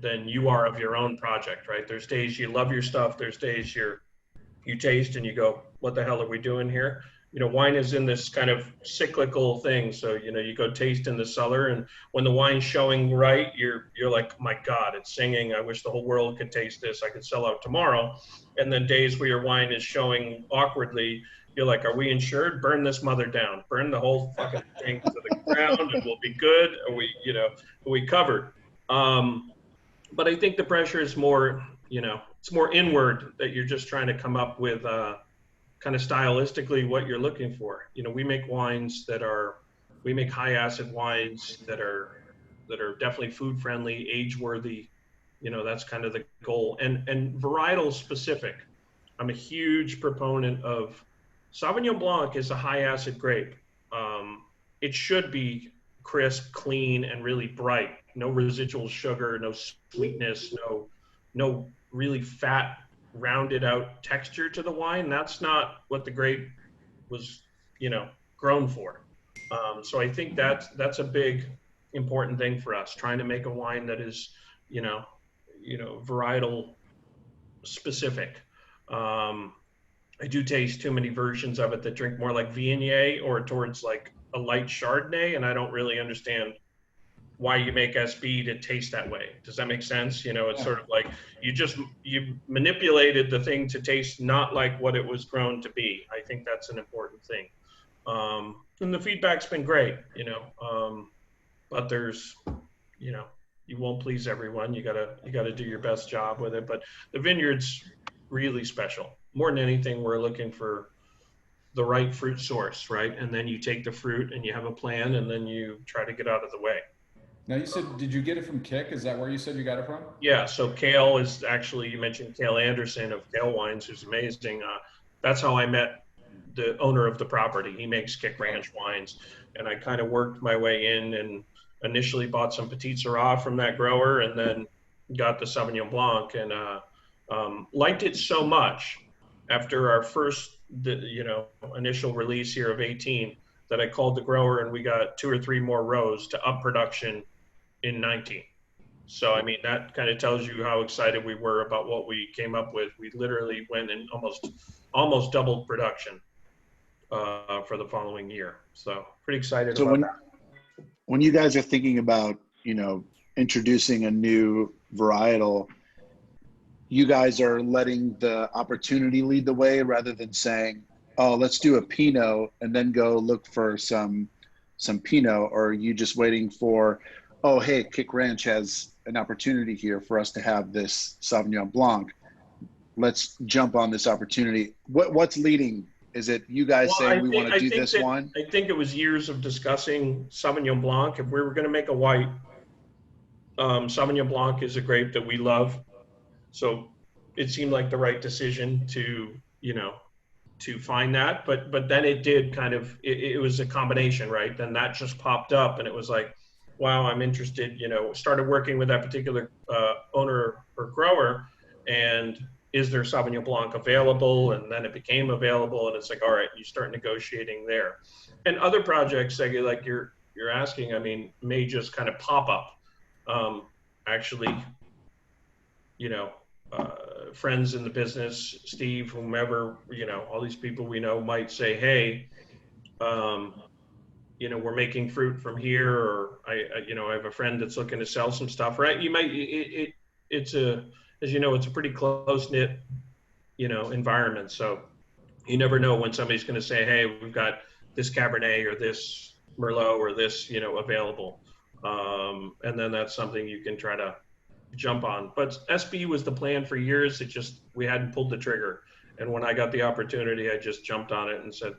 than you are of your own project, right? There's days you love your stuff. There's days you taste and you go, what the hell are we doing here? Wine is in this kind of cyclical thing. So, you go taste in the cellar, and when the wine's showing right, you're like, my God, it's singing. I wish the whole world could taste this. I could sell out tomorrow. And then days where your wine is showing awkwardly, you're like, are we insured? Burn this mother down. Burn the whole fucking thing to the ground, and we'll be good. Are we covered? But I think the pressure is more, it's more inward, that you're just trying to come up with kind of stylistically what you're looking for. We make wines we make high acid wines that are definitely food friendly, age worthy. That's kind of the goal. And varietal specific. I'm a huge proponent of Sauvignon Blanc is a high acid grape. It should be crisp, clean, and really bright. No residual sugar, no sweetness, no really fat, rounded out texture to the wine. That's not what the grape was, grown for. So I think that's a big important thing for us, trying to make a wine that is, varietal specific. I do taste too many versions of it that drink more like Viognier or towards like a light Chardonnay, and I don't really understand why you make SB to taste that way. Does that make sense? It's sort of like you manipulated the thing to taste not like what it was grown to be. I think that's an important thing. And the feedback's been great, but there's, you won't please everyone. You gotta do your best job with it. But the vineyard's really special. More than anything, we're looking for the right fruit source, right? And then you take the fruit and you have a plan, and then you try to get out of the way. Now, you said, did you get it from Kick? Is that where you said you got it from? Yeah, so Kale is actually, you mentioned Kale Anderson of Kale Wines, who's amazing. That's how I met the owner of the property. He makes Kick Ranch wines, and I kind of worked my way in and initially bought some Petit Syrah from that grower, and then got the Sauvignon Blanc, and liked it so much after our first, initial release here of 18 that I called the grower, and we got 2 or 3 more rows to up production in 19. So, I mean, that kind of tells you how excited we were about what we came up with. We literally went and almost doubled production for the following year. So pretty excited about that. When you guys are thinking about, introducing a new varietal, you guys are letting the opportunity lead the way rather than saying, oh, let's do a Pinot and then go look for some Pinot, or are you just waiting for, oh, hey, Kick Ranch has an opportunity here for us to have this Sauvignon Blanc. Let's jump on this opportunity. What's leading? Is it you guys saying we want to do this wine? I think it was years of discussing Sauvignon Blanc. If we were going to make a white, Sauvignon Blanc is a grape that we love. So it seemed like the right decision to, to find that. But then it did kind of, it was a combination, right? Then that just popped up and it was like, wow, I'm interested, started working with that particular owner or grower, and is there Sauvignon Blanc available? And then it became available, and it's like, all right, you start negotiating there. And other projects, like you're asking, I mean, may just kind of pop up. Actually, friends in the business, Steve, whomever, all these people we know might say, hey, we're making fruit from here, or I have a friend that's looking to sell some stuff, right? You might, it's a pretty close knit, environment. So you never know when somebody's going to say, hey, we've got this Cabernet or this Merlot or this, available. And then that's something you can try to jump on. But SB was the plan for years. We hadn't pulled the trigger. And when I got the opportunity, I just jumped on it and said,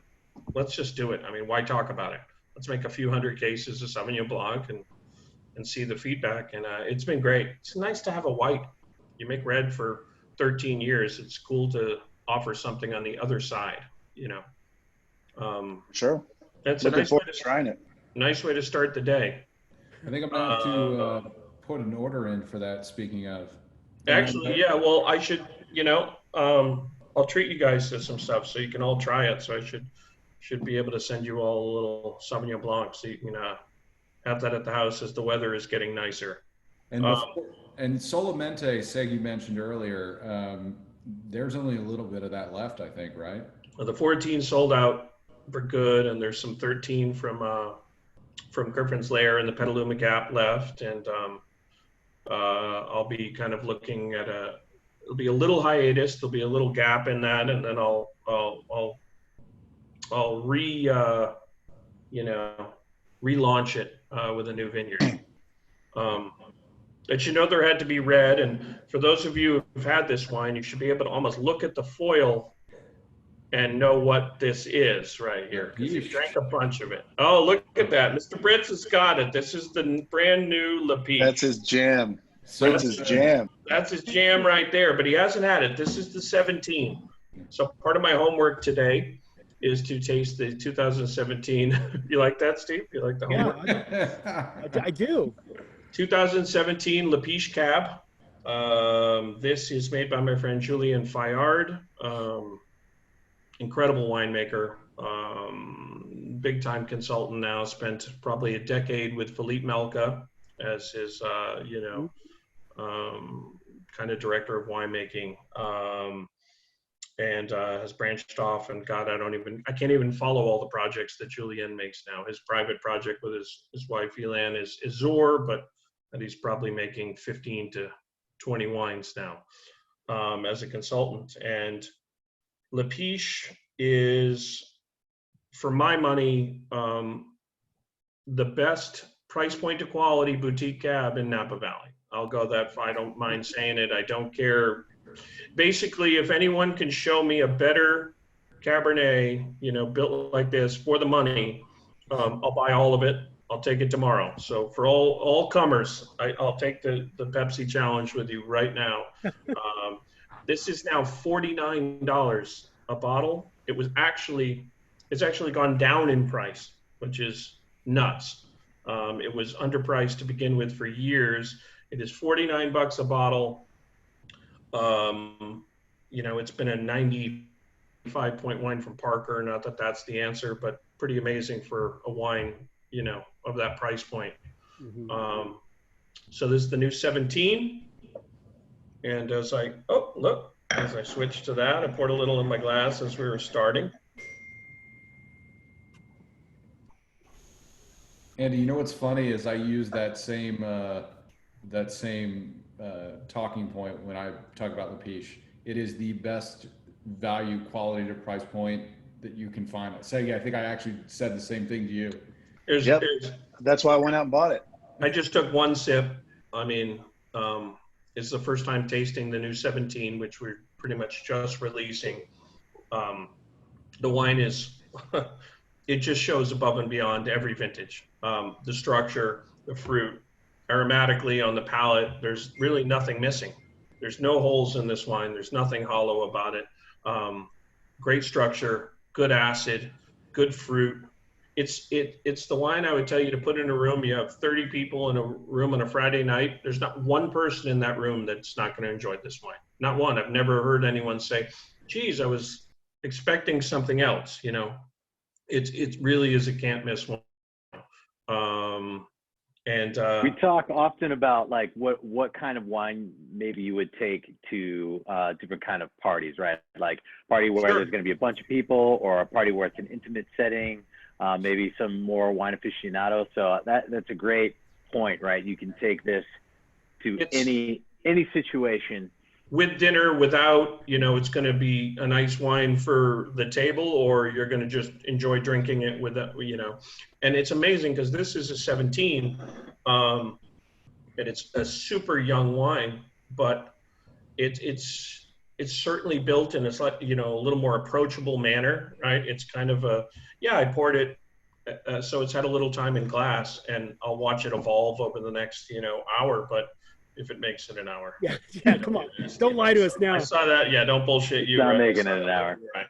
let's just do it. I mean, why talk about it? Let's make a few hundred cases of Sauvignon Blanc and see the feedback. And it's been great. It's nice to have a white. You make red for 13 years. It's cool to offer something on the other side, Sure. That's Looking a nice forward to trying it. Nice way to start the day. I think I'm gonna have to put an order in for that. Speaking of, Actually, yeah. Well, I should, I'll treat you guys to some stuff so you can all try it. So I should be able to send you all a little Sauvignon Blanc so you can have that at the house as the weather is getting nicer. And Solamente, Seg, you mentioned earlier, there's only a little bit of that left, I think, right? The 14 sold out for good, and there's some 13 from Griffin's Lair and the Petaluma Gap left, and I'll be kind of looking at it'll be a little hiatus. There'll be a little gap in that, and then I'll relaunch it with a new vineyard. But there had to be red, and for those of you who've had this wine, you should be able to almost look at the foil and know what this is right here, because you drank a bunch of it. Oh, look at that. Mr. Brits has got it. This is the brand new Pich. That's his jam. That's his jam. That's his jam right there, but he hasn't had it. This is the 17. So part of my homework today is to taste the 2017. You like that, Steve? You like the homework? Yeah, I do. 2017 Pich Cab. This is made by my friend Julien Fayard. Incredible winemaker, big time consultant now, spent probably a decade with Philippe Melka as his, kind of director of winemaking, and has branched off, and God, I can't even follow all the projects that Julien makes now. His private project with his wife Elan is Zor, but he's probably making 15 to 20 wines now as a consultant. And Pich is, for my money, the best price point to quality boutique cab in Napa Valley. I'll go that far. I don't mind saying it. I don't care. Basically, if anyone can show me a better Cabernet, built like this for the money, I'll buy all of it. I'll take it tomorrow. So for all comers, I'll take the Pepsi challenge with you right now. This is now $49 a bottle. It's actually gone down in price, which is nuts. It was underpriced to begin with for years. It is $49 a bottle. It's been a 95-point wine from Parker. Not that that's the answer, but pretty amazing for a wine, of that price point. Mm-hmm. So this is the new 17. And as I switched to that, I poured a little in my glass as we were starting. Andy, what's funny is I use that same talking point when I talk about the Pich. It is the best value quality to price point that you can find. Say, I think I actually said the same thing to you. Yep. That's why I went out and bought it. I just took one sip. I mean, it's the first time tasting the new 17, which we're pretty much just releasing. The wine is, it just shows above and beyond every vintage. The structure, the fruit, aromatically on the palate, there's really nothing missing. There's no holes in this wine. There's nothing hollow about it. Great structure, good acid, good fruit. It's the wine I would tell you to put in a room. You have 30 people in a room on a Friday night. There's not one person in that room that's not going to enjoy this wine. Not one. I've never heard anyone say, geez, I was expecting something else. You know, it really is a can't miss one. We talk often about like what kind of wine maybe you would take to different kind of parties, right? Like party where there's going to be a bunch of people, or a party where it's an intimate setting, maybe some more wine aficionados. So that's a great point, right? You can take this to any situation. With dinner, without, you know, it's going to be a nice wine for the table, or you're going to just enjoy drinking it with that, you know. And it's amazing because this is a 17, and it's a super young wine, but it's certainly built in a, you know, a little more approachable manner, right? It's kind of a, I poured it, so it's had a little time in glass, and I'll watch it evolve over the next, you know, hour, but if it makes it an hour. Yeah, come on. Don't lie to us now. I saw that. Yeah, don't bullshit you. Not making it an hour. Right.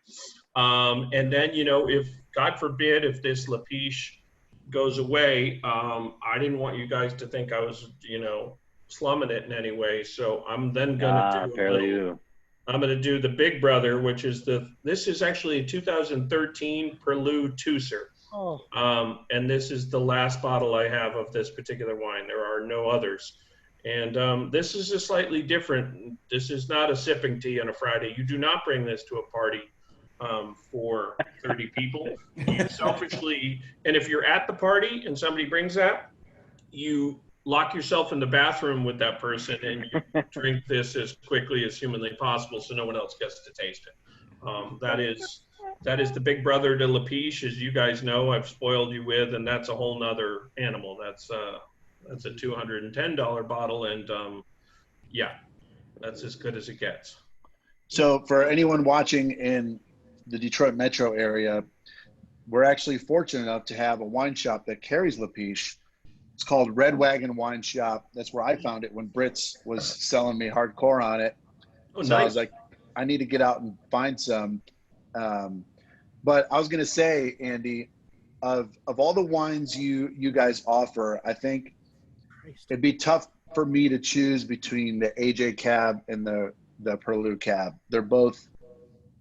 And then, you know, if, God forbid, if this Le Pich goes away, I didn't want you guys to think I was, you know, slumming it in any way. So I'm then going to I'm going to do the Big Brother, which is this is actually a 2013 Perlu Tooser. Oh. And this is the last bottle I have of this particular wine. There are no others. And this is a slightly different, this is not a sipping tea on a Friday. You do not bring this to a party for 30 people. You selfishly, and if you're at the party and somebody brings that, you lock yourself in the bathroom with that person and you drink this as quickly as humanly possible so no one else gets to taste it. That is the Big Brother to Le Pich, as you guys know, I've spoiled you with, and that's a whole nother animal. That's a $210 bottle, and that's as good as it gets. So for anyone watching in the Detroit metro area, we're actually fortunate enough to have a wine shop that carries Le Pich. It's called Red Wagon Wine Shop. That's where I found it when Brits was selling me hardcore on it. Oh, so nice. I was like, I need to get out and find some. But I was going to say, Andy, of all the wines you guys offer, I think it'd be tough for me to choose between the AJ Cab and the Perlu Cab. They're both,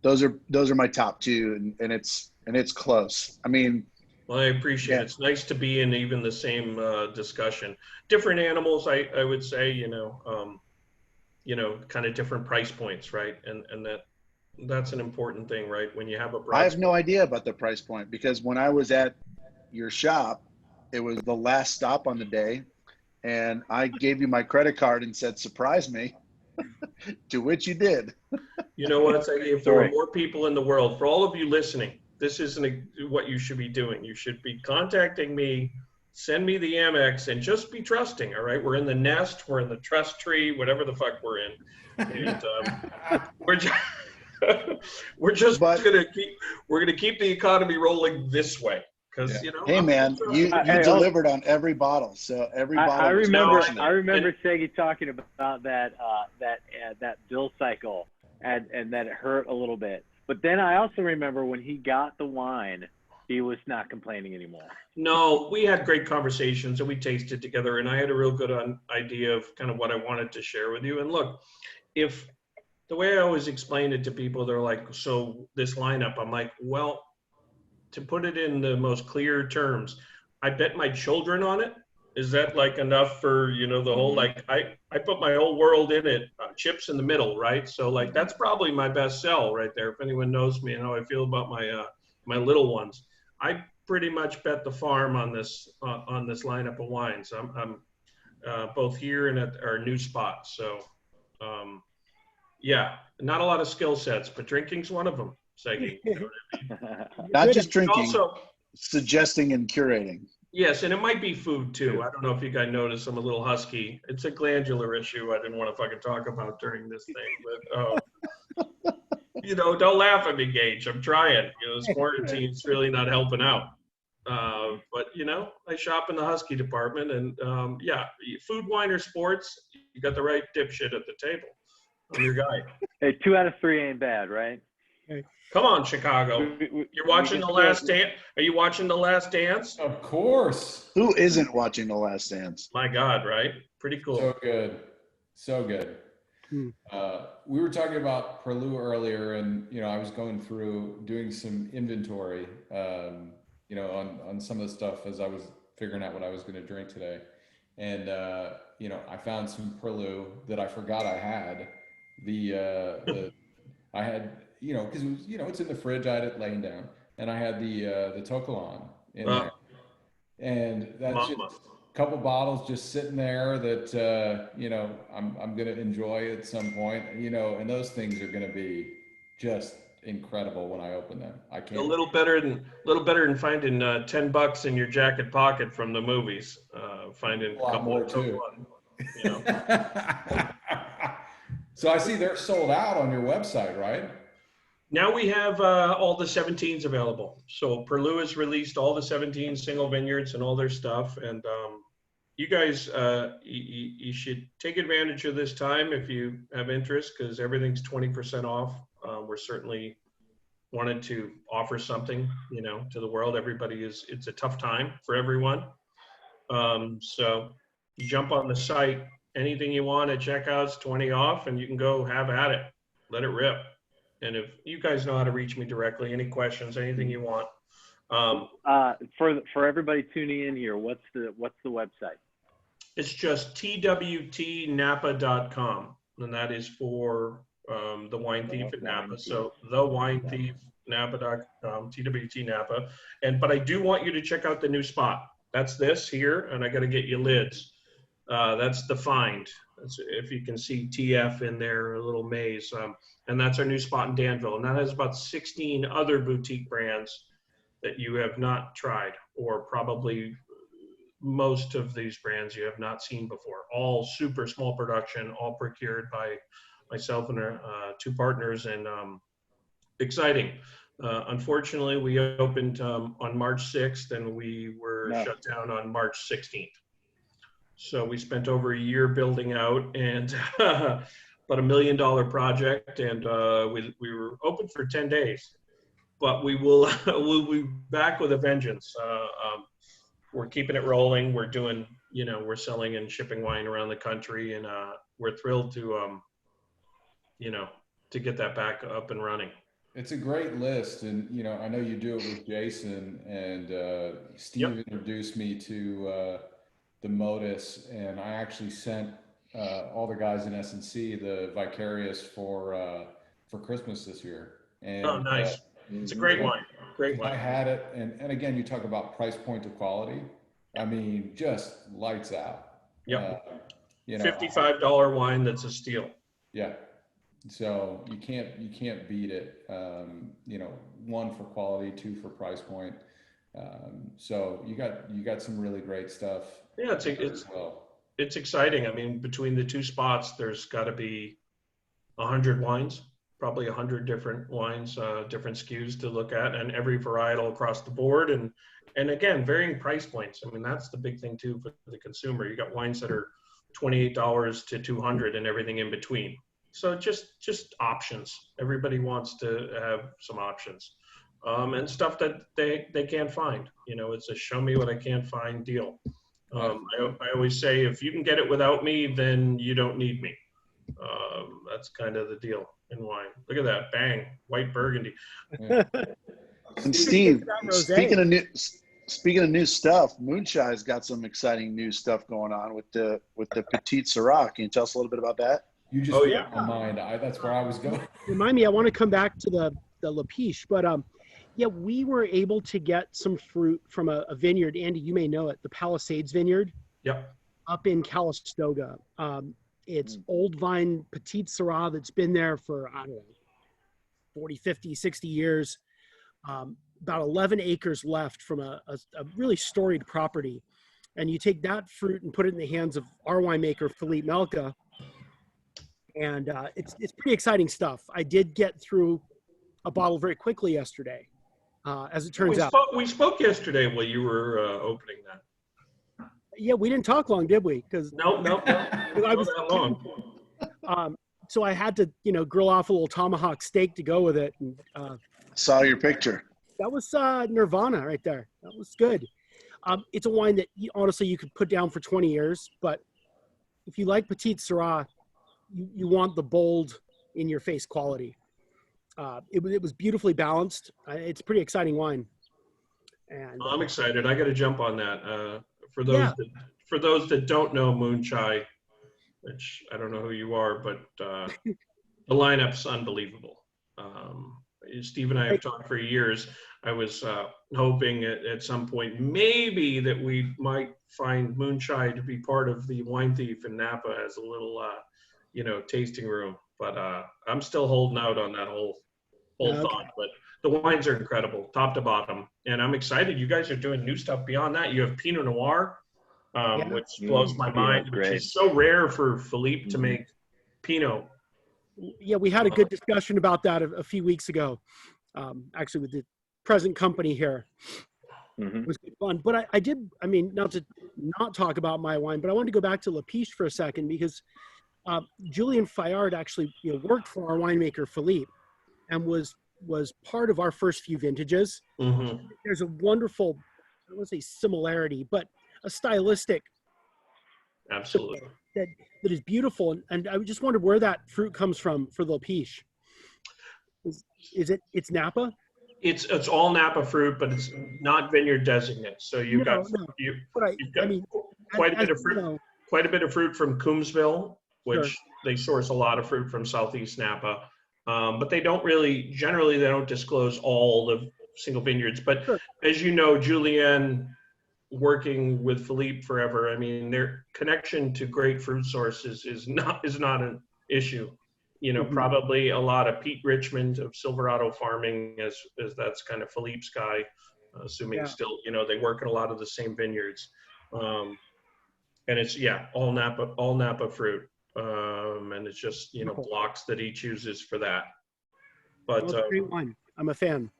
those are my top two, and it's close. I mean, well, I appreciate it. It's nice to be in even the same discussion. Different animals, I would say, you know, kind of different price points, right? And that's an important thing, right? When you have a price. I have no idea about the price point, because when I was at your shop, it was the last stop on the day, and I gave you my credit card and said, surprise me, to which you did. You know what? If there were more people in the world, for all of you listening, this isn't what you should be doing. You should be contacting me, send me the Amex, and just be trusting, all right? We're in the nest, we're in the trust tree, whatever the fuck we're in. And we're just gonna keep the economy rolling this way. Because, you know, hey man, you delivered on every bottle. So every bottle. I remember Seggy talking about that bill cycle, and that it hurt a little bit. But then I also remember when he got the wine, he was not complaining anymore. No, we had great conversations and we tasted together, and I had a real good idea of kind of what I wanted to share with you. And look, if the way I always explain it to people, they're like, so this lineup, I'm like, well, to put it in the most clear terms, I bet my children on it. Is that like enough for, you know, the whole, like, I put my whole world in it, chips in the middle, right? So like, that's probably my best sell right there. If anyone knows me and how I feel about my little ones, I pretty much bet the farm on this lineup of wines. both here and at our new spot. So, yeah, not a lot of skill sets, but drinking's one of them. Seggy. Not just drinking, Also, suggesting and curating. yes, and it might be food too. I don't know if you guys noticed I'm a little husky. It's a glandular issue I didn't want to fucking talk about during this thing. But, don't laugh at me, Gage. I'm trying. This quarantine's really not helping out. But, I shop in the husky department. And, yeah, food, wine, or sports, you got the right dipshit at the table. I'm your guy. Hey, 2 out of 3 ain't bad, right? Come on, Chicago. You're watching The Last Dance? Are you watching The Last Dance? Of course. Who isn't watching The Last Dance? My God, right? Pretty cool. So good. So good. We were talking about Perlu earlier, and, I was going through doing some inventory, on some of the stuff as I was figuring out what I was going to drink today. And, I found some Perlu that I forgot I had. I had, because it was, it's in the fridge. I had it laying down, and I had the Tokalan in there, and that's just a couple bottles just sitting there that I'm gonna enjoy at some point, and those things are gonna be just incredible when I open them. I can't. A little better than finding $10 in your jacket pocket from the movies. Finding a couple more of too. Tokalan, So I see they're sold out on your website, right? Now we have all the 17s available. So Perlu has released all the 17 single vineyards and all their stuff. And you guys, you should take advantage of this time if you have interest, because everything's 20% off. We're certainly wanted to offer something, to the world. It's a tough time for everyone. So you jump on the site, anything you want at checkout's 20 off, and you can go have at it. Let it rip. And if you guys know how to reach me directly, any questions, anything you want. For everybody tuning in here, what's the website? It's just twtnapa.com, and that is for the Wine Thief at Napa. So thewinethiefnapa.com, TWT Napa. But I do want you to check out the new spot. That's this here, and I got to get you lids. That's the Find. If you can see TF in there, a little maze. And that's our new spot in Danville. And that has about 16 other boutique brands that you have not tried, or probably most of these brands you have not seen before. All super small production, all procured by myself and our 2 partners, and exciting. Unfortunately, we opened on March 6th, and we were shut down on March 16th. So we spent over a year building out, and about $1 million project, and we were open for 10 days, but we'll be back with a vengeance. We're keeping it rolling. We're doing, we're selling and shipping wine around the country, and we're thrilled to, to get that back up and running. It's a great list, and I know you do it with Jason, and Steve introduced me to the Modus, and I actually sent all the guys in S&C the Vicarious for Christmas this year. And, oh, nice. It's a great wine. Great wine. I had it, and again, you talk about price point to quality. I mean, just lights out. Yep. $55 wine that's a steal. Yeah. So you can't beat it. 1 for quality, 2 for price point. So you got some really great stuff. Yeah, it's exciting. I mean, between the 2 spots, there's got to be 100 wines, probably 100 different wines, different SKUs to look at, and every varietal across the board. And again, varying price points. I mean, that's the big thing too for the consumer. You got wines that are $28 to $200 and everything in between. So just options. Everybody wants to have some options, and stuff that they can't find. It's a show me what I can't find deal. I always say, if you can get it without me, then you don't need me. That's kind of the deal in wine. Look at that, bang, white Burgundy. Yeah. And Steve, speaking of new stuff, Moonshine's got some exciting new stuff going on with the Petite Syrah. Can you tell us a little bit about that? You just blew my mind. That's where I was going. Remind me, I want to come back to the Pich, but we were able to get some fruit from a vineyard. Andy, you may know it, the Palisades Vineyard. Yep. up in Calistoga. It's old vine Petite Syrah that's been there for, I don't know, 40, 50, 60 years. About 11 acres left from a really storied property. And you take that fruit and put it in the hands of our winemaker, Philippe Melka. And it's pretty exciting stuff. I did get through a bottle very quickly yesterday, as it turns out. We spoke yesterday while you were opening that. Yeah, we didn't talk long, did we? Because No, I was that long. So I had to, grill off a little tomahawk steak to go with it. And Saw your picture. that was Nirvana right there. That was good. It's a wine that honestly you could put down for 20 years, but if you like Petite Syrah, you want the bold in your face quality. It was beautifully balanced. It's a pretty exciting wine. And I'm excited. I got to jump on that. For those that don't know Moone Chai, which I don't know who you are, but the lineup's unbelievable. Steve and I have talked for years. I was hoping at some point maybe that we might find Moone Chai to be part of the Wine Thief in Napa as a little, tasting room. But I'm still holding out on that whole thought. But the wines are incredible, top to bottom, and I'm excited. You guys are doing new stuff beyond that. You have Pinot Noir, which blows my mind, which is so rare for Philippe to make Pinot. Yeah, we had a good discussion about that a few weeks ago, actually with the present company here. It was good fun. But not to not talk about my wine, but I wanted to go back to La Pich for a second because Julien Fayard actually worked for our winemaker Philippe and was part of our first few vintages. There's a wonderful, I don't want to say similarity, but a stylistic Absolutely. that is beautiful. And I just wondered where that fruit comes from for the Pich. It's Napa? It's all Napa fruit, but it's not vineyard designated. So you've got quite a bit of fruit. Quite a bit of fruit from Coombsville, which they source a lot of fruit from Southeast Napa. But they don't generally they don't disclose all the single vineyards. But as you know, Julien, working with Philippe forever, I mean, their connection to great fruit sources is not an issue. Probably a lot of Pete Richmond of Silverado Farming, as that's kind of Philippe's guy, assuming still, they work in a lot of the same vineyards. And it's, all Napa fruit. And it's just, blocks that he chooses for that. But great wine. I'm a fan.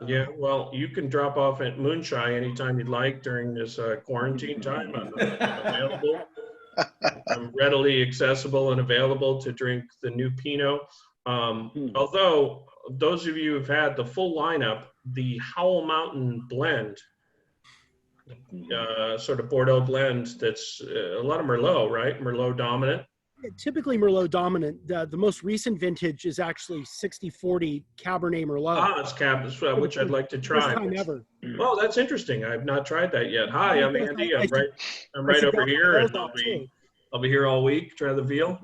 Yeah, well, you can drop off at Moone Chai anytime you'd like during this quarantine time. I'm available. I'm readily accessible and available to drink the new Pinot. Although those of you who've had the full lineup, the Howell Mountain blend, sort of Bordeaux blend, that's a lot of Merlot, right? Merlot dominant. Typically Merlot dominant. The most recent vintage is actually 60-40 Cabernet Merlot. It's Cabernet, which I'd like to try. First time ever. Oh, that's interesting. I've not tried that yet. Hi, I'm Andy. I'm right over here, and I'll be here all week. Try the veal.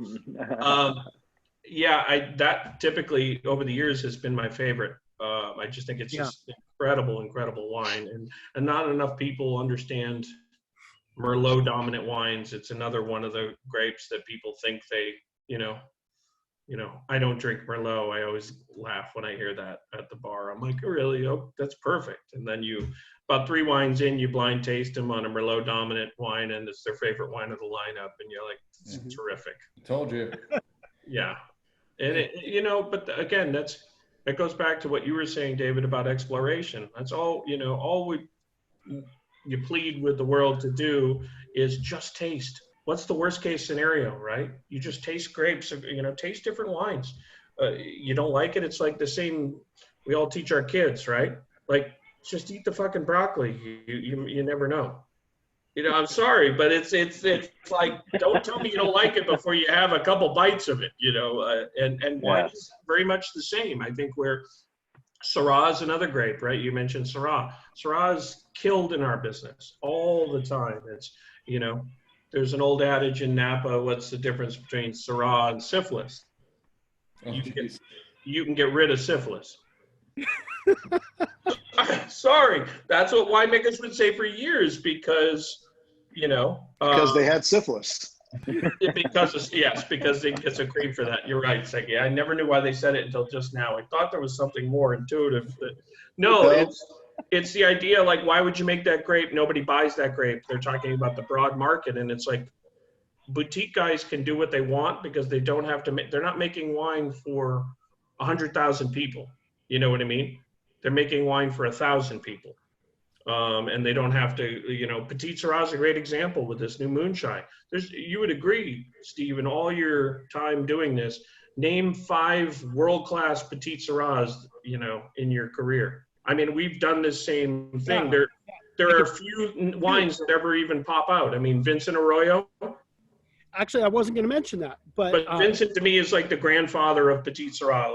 That typically over the years has been my favorite. I just think it's just incredible wine, and not enough people understand Merlot dominant wines. It's another one of the grapes that people think they, I don't drink Merlot. I always laugh when I hear that at the bar. I'm like, oh, really? Oh, that's perfect. And then about 3 wines in, you blind taste them on a Merlot dominant wine, and it's their favorite wine of the lineup. And you're like, it's terrific. Told you. Yeah. And but again, that goes back to what you were saying, David, about exploration. That's all, you plead with the world to do is just taste. What's the worst case scenario, right? You just taste grapes, taste different wines. You don't like it, it's like the same, we all teach our kids, right? Like, just eat the fucking broccoli. You never know. I'm sorry, but it's like, don't tell me you don't like it before you have a couple bites of it, and wine is very much the same. I think Syrah is another grape, right? You mentioned Syrah. Syrah is killed in our business all the time. It's, there's an old adage in Napa, what's the difference between Syrah and syphilis? You can get rid of syphilis. Sorry, that's what winemakers would say for years, because you know. Because they had syphilis. Because it's a cream for that. You're right, Seki. I never knew why they said it until just now. I thought there was something more intuitive. No, it's the idea, like, why would you make that grape? Nobody buys that grape. They're talking about the broad market, and it's like boutique guys can do what they want because they don't have to make, they're not making wine for 100,000 people. You know what I mean? They're making wine for 1,000 people. And they don't have to, you know, Petit Syrah is a great example with this new moonshine. You would agree, Steve, in all your time doing this, name 5 world-class Petit Syrahs, you know, in your career. I mean, we've done this same thing. Yeah. There are a few wines that ever even pop out. I mean, Vincent Arroyo. Actually, I wasn't going to mention that, but Vincent to me is like the grandfather of Petit Syrah.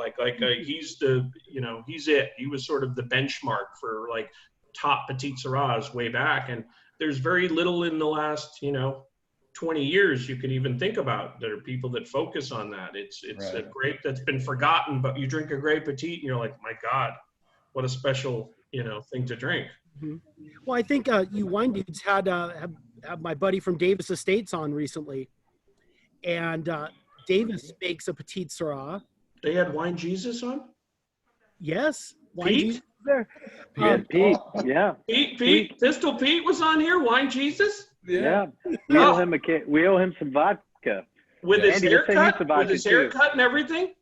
He's the, you know, he's it. He was sort of the benchmark for like top Petit Syrahs way back. And there's very little in the last, you know, 20 years you could even think about. There are people that focus on that. It's Right. a grape that's been forgotten, but you drink a great Petit and you're like, my God, what a special, you know, thing to drink. well, I think you wine dudes had my buddy from Davis Estates on recently, and Davis makes a Petit Syrah. They had Wine Jesus on? Yes, wine Pete? Jesus there. Pete, yeah. Pete, Pistol Pete was on here, Wine Jesus? Yeah. We owe him some vodka. With his Andy, let's say haircut? use the vodka With his too. haircut and everything?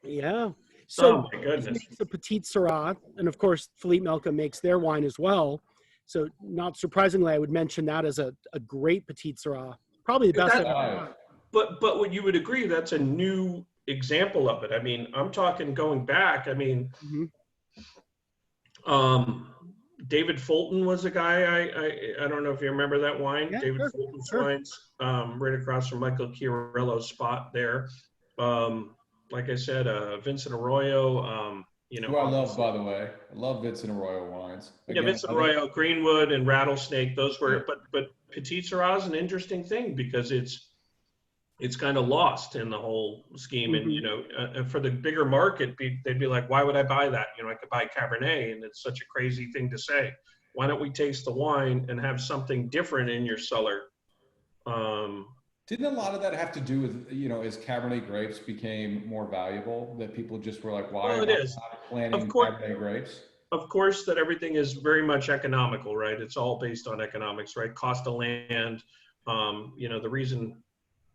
Yeah. So Oh my goodness. he makes a Petit Syrah, and of course Philippe Melka makes their wine as well. So not surprisingly, I would mention that as a great Petit Syrah, probably the best I've ever had. But what you would agree, that's a new example of it. I mean, I'm talking going back. I mean, David Fulton was a guy. I don't know if you remember that wine. Yeah, David sure, Fulton's sure. wines, right across from Michael Chiarello's spot there. Like I said, Vincent Arroyo. You know, Who I love, by the way. I love Vincent Arroyo wines. Yeah, Vincent Arroyo, Greenwood, and Rattlesnake. Those were, but Petit Syrah is an interesting thing because it's kind of lost in the whole scheme. And, you know, for the bigger market, they'd be like, why would I buy that? You know, I could buy Cabernet, and it's such a crazy thing to say. Why don't we taste the wine and have something different in your cellar? Didn't a lot of that have to do with, you know, as Cabernet grapes became more valuable, that people just were like, why am I not planting Cabernet grapes? Of course, that everything is very much economical, right? It's all based on economics, right? Cost of land. You know, the reason,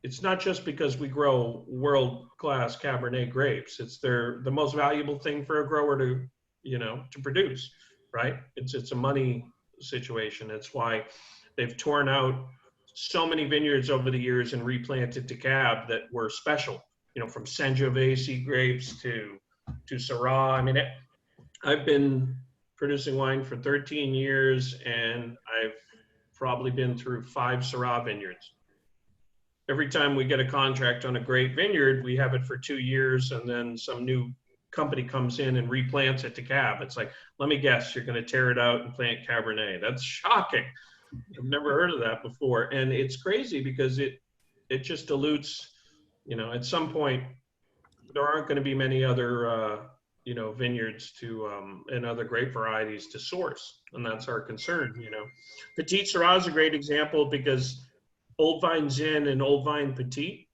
it's not just because we grow world-class Cabernet grapes. It's the most valuable thing for a grower to, you know, to produce, right? It's a money situation. That's why they've torn out so many vineyards over the years and replanted to Cab that were special, you know, from Sangiovese grapes to Syrah. I mean, I've been producing wine for 13 years, and I've probably been through 5 Syrah vineyards. Every time we get a contract on a great vineyard, we have it for 2 years, and then some new company comes in and replants it to Cab. It's like, let me guess, you're going to tear it out and plant Cabernet. That's shocking. I've never heard of that before. And it's crazy because it just dilutes, you know, at some point, there aren't going to be many other, you know, vineyards and other grape varieties to source. And that's our concern, you know. Petit Syrah is a great example because Old Vine Zin and Old Vine Petit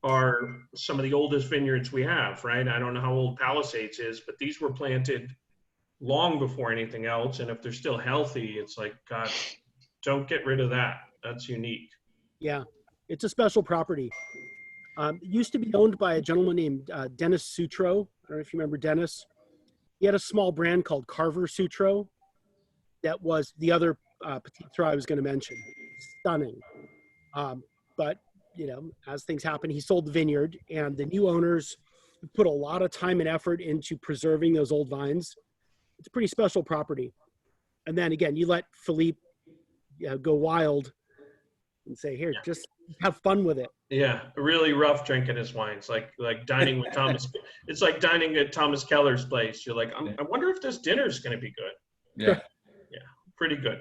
are some of the oldest vineyards we have, right? I don't know how old Palisades is, but these were planted long before anything else. And if they're still healthy, it's like, God, don't get rid of that. That's unique. Yeah, it's a special property. It used to be owned by a gentleman named Dennis Sutro. I don't know if you remember Dennis. He had a small brand called Carver Sutro. That was the other Petit Syrah I was going to mention. Stunning. But, you know, as things happen, he sold the vineyard, and the new owners put a lot of time and effort into preserving those old vines. It's a pretty special property. And then again, you let Philippe go wild and say, here, just have fun with it. Yeah, really rough drinking his wines, like dining with Thomas. It's like dining at Thomas Keller's place. You're like, I wonder if this dinner is going to be good. Yeah. Yeah, pretty good.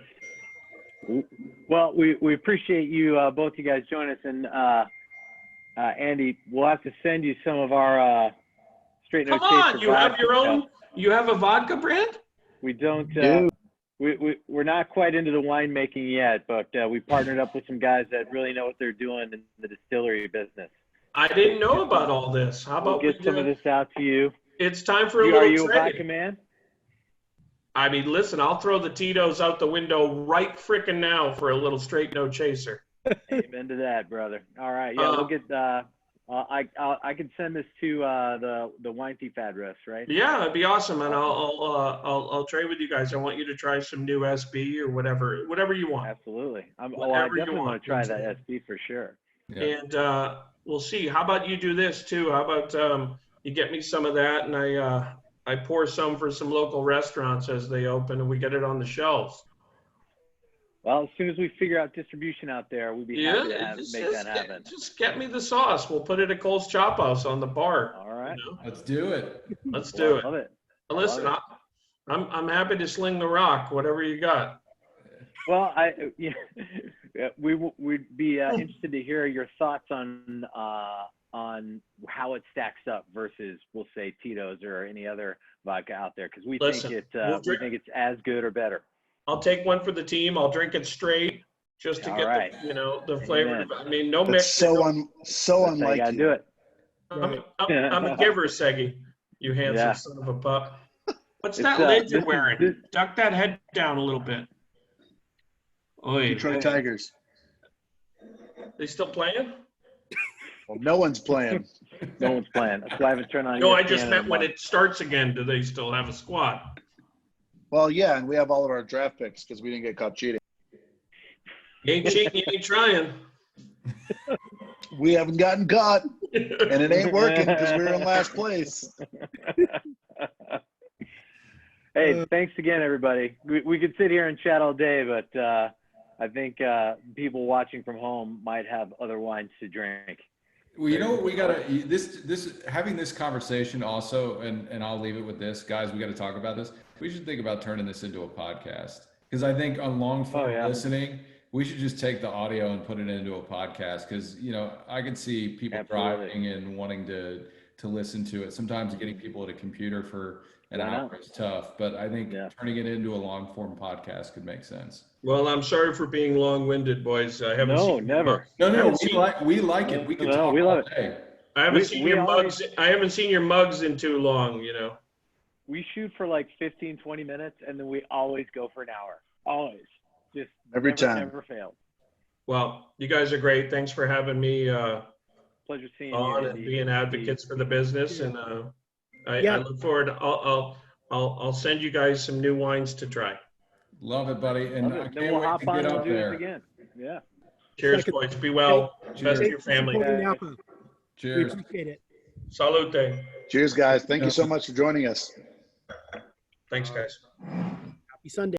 Well, we appreciate you, both you guys join us. And Andy, we'll have to send you some of our straight no Come on, chaser you have vodka your own, stuff. you have a vodka brand? We don't. we're not quite into the winemaking yet, but we partnered up with some guys that really know what they're doing in the distillery business. I didn't know about all this. How We'll about get some of this out to you. It's time for a Are little you a vodka trading. man? I mean, listen, I'll throw the Tito's out the window right frickin' now for a little straight no chaser. Amen to that, brother. All right, yeah, we'll get. I can send this to the Wine Thief address, right? Yeah, that'd be awesome, and I'll trade with you guys. I want you to try some new SB or whatever you want. Absolutely. I Whatever you definitely want to try that exactly. SB for sure. Yeah. And we'll see. How about you do this too? How about you get me some of that, and I pour some for some local restaurants as they open, and we get it on the shelves. Well, as soon as we figure out distribution out there, we'd be happy to make that happen. Just get me the sauce. We'll put it at Cole's Chop House on the bar. All right. You know? Let's do it. Let's do it. Love it. Listen, I'm happy to sling the rock, whatever you got. Well, we'd be interested to hear your thoughts on how it stacks up versus, we'll say, Tito's or any other vodka out there, because we think it's as good or better. I'll take one for the team. I'll drink it straight just to get the flavor. Amen. I mean, no That's mix. so unlike you. you. Do it. I'm a giver, Seggy. You handsome son of a pup. What's that lid you're wearing? Duck that head down a little bit. Oy. Detroit Tigers. They still playing? Well, no one's playing. No one's playing. That's why I haven't turned on. No, I just meant when it starts again, do they still have a squad? Well, yeah, and we have all of our draft picks because we didn't get caught cheating. You ain't cheating, you ain't trying. We haven't gotten caught, and it ain't working because we're in last place. Hey, thanks again, everybody. We could sit here and chat all day, but I think people watching from home might have other wines to drink. Well, you know what, we gotta having this conversation also, and I'll leave it with this, guys. We got to talk about this. We should think about turning this into a podcast, because I think on long form listening, we should just take the audio and put it into a podcast. Because I could see people driving and wanting to listen to it. Sometimes getting people at a computer for an hour is tough, but I think turning it into a long form podcast could make sense. Well, I'm sorry for being long-winded, boys. I haven't seen never. No, we like it. We can talk all day. I haven't seen your mugs. I haven't seen your mugs in too long, We shoot for like 15, 20 minutes, and then we always go for an hour. Always. Just every time. Never failed. Well, you guys are great. Thanks for having me pleasure seeing on you and being advocates for the business. And I look forward. I'll send you guys some new wines to try. Love it, buddy. And I can't we'll wait to get up there. Again. Yeah. Cheers, boys. Be well. Best to your family. Napa. Cheers. We appreciate it. Salute. Cheers, guys. Thank you so much for joining us. Thanks, guys. Happy Sunday.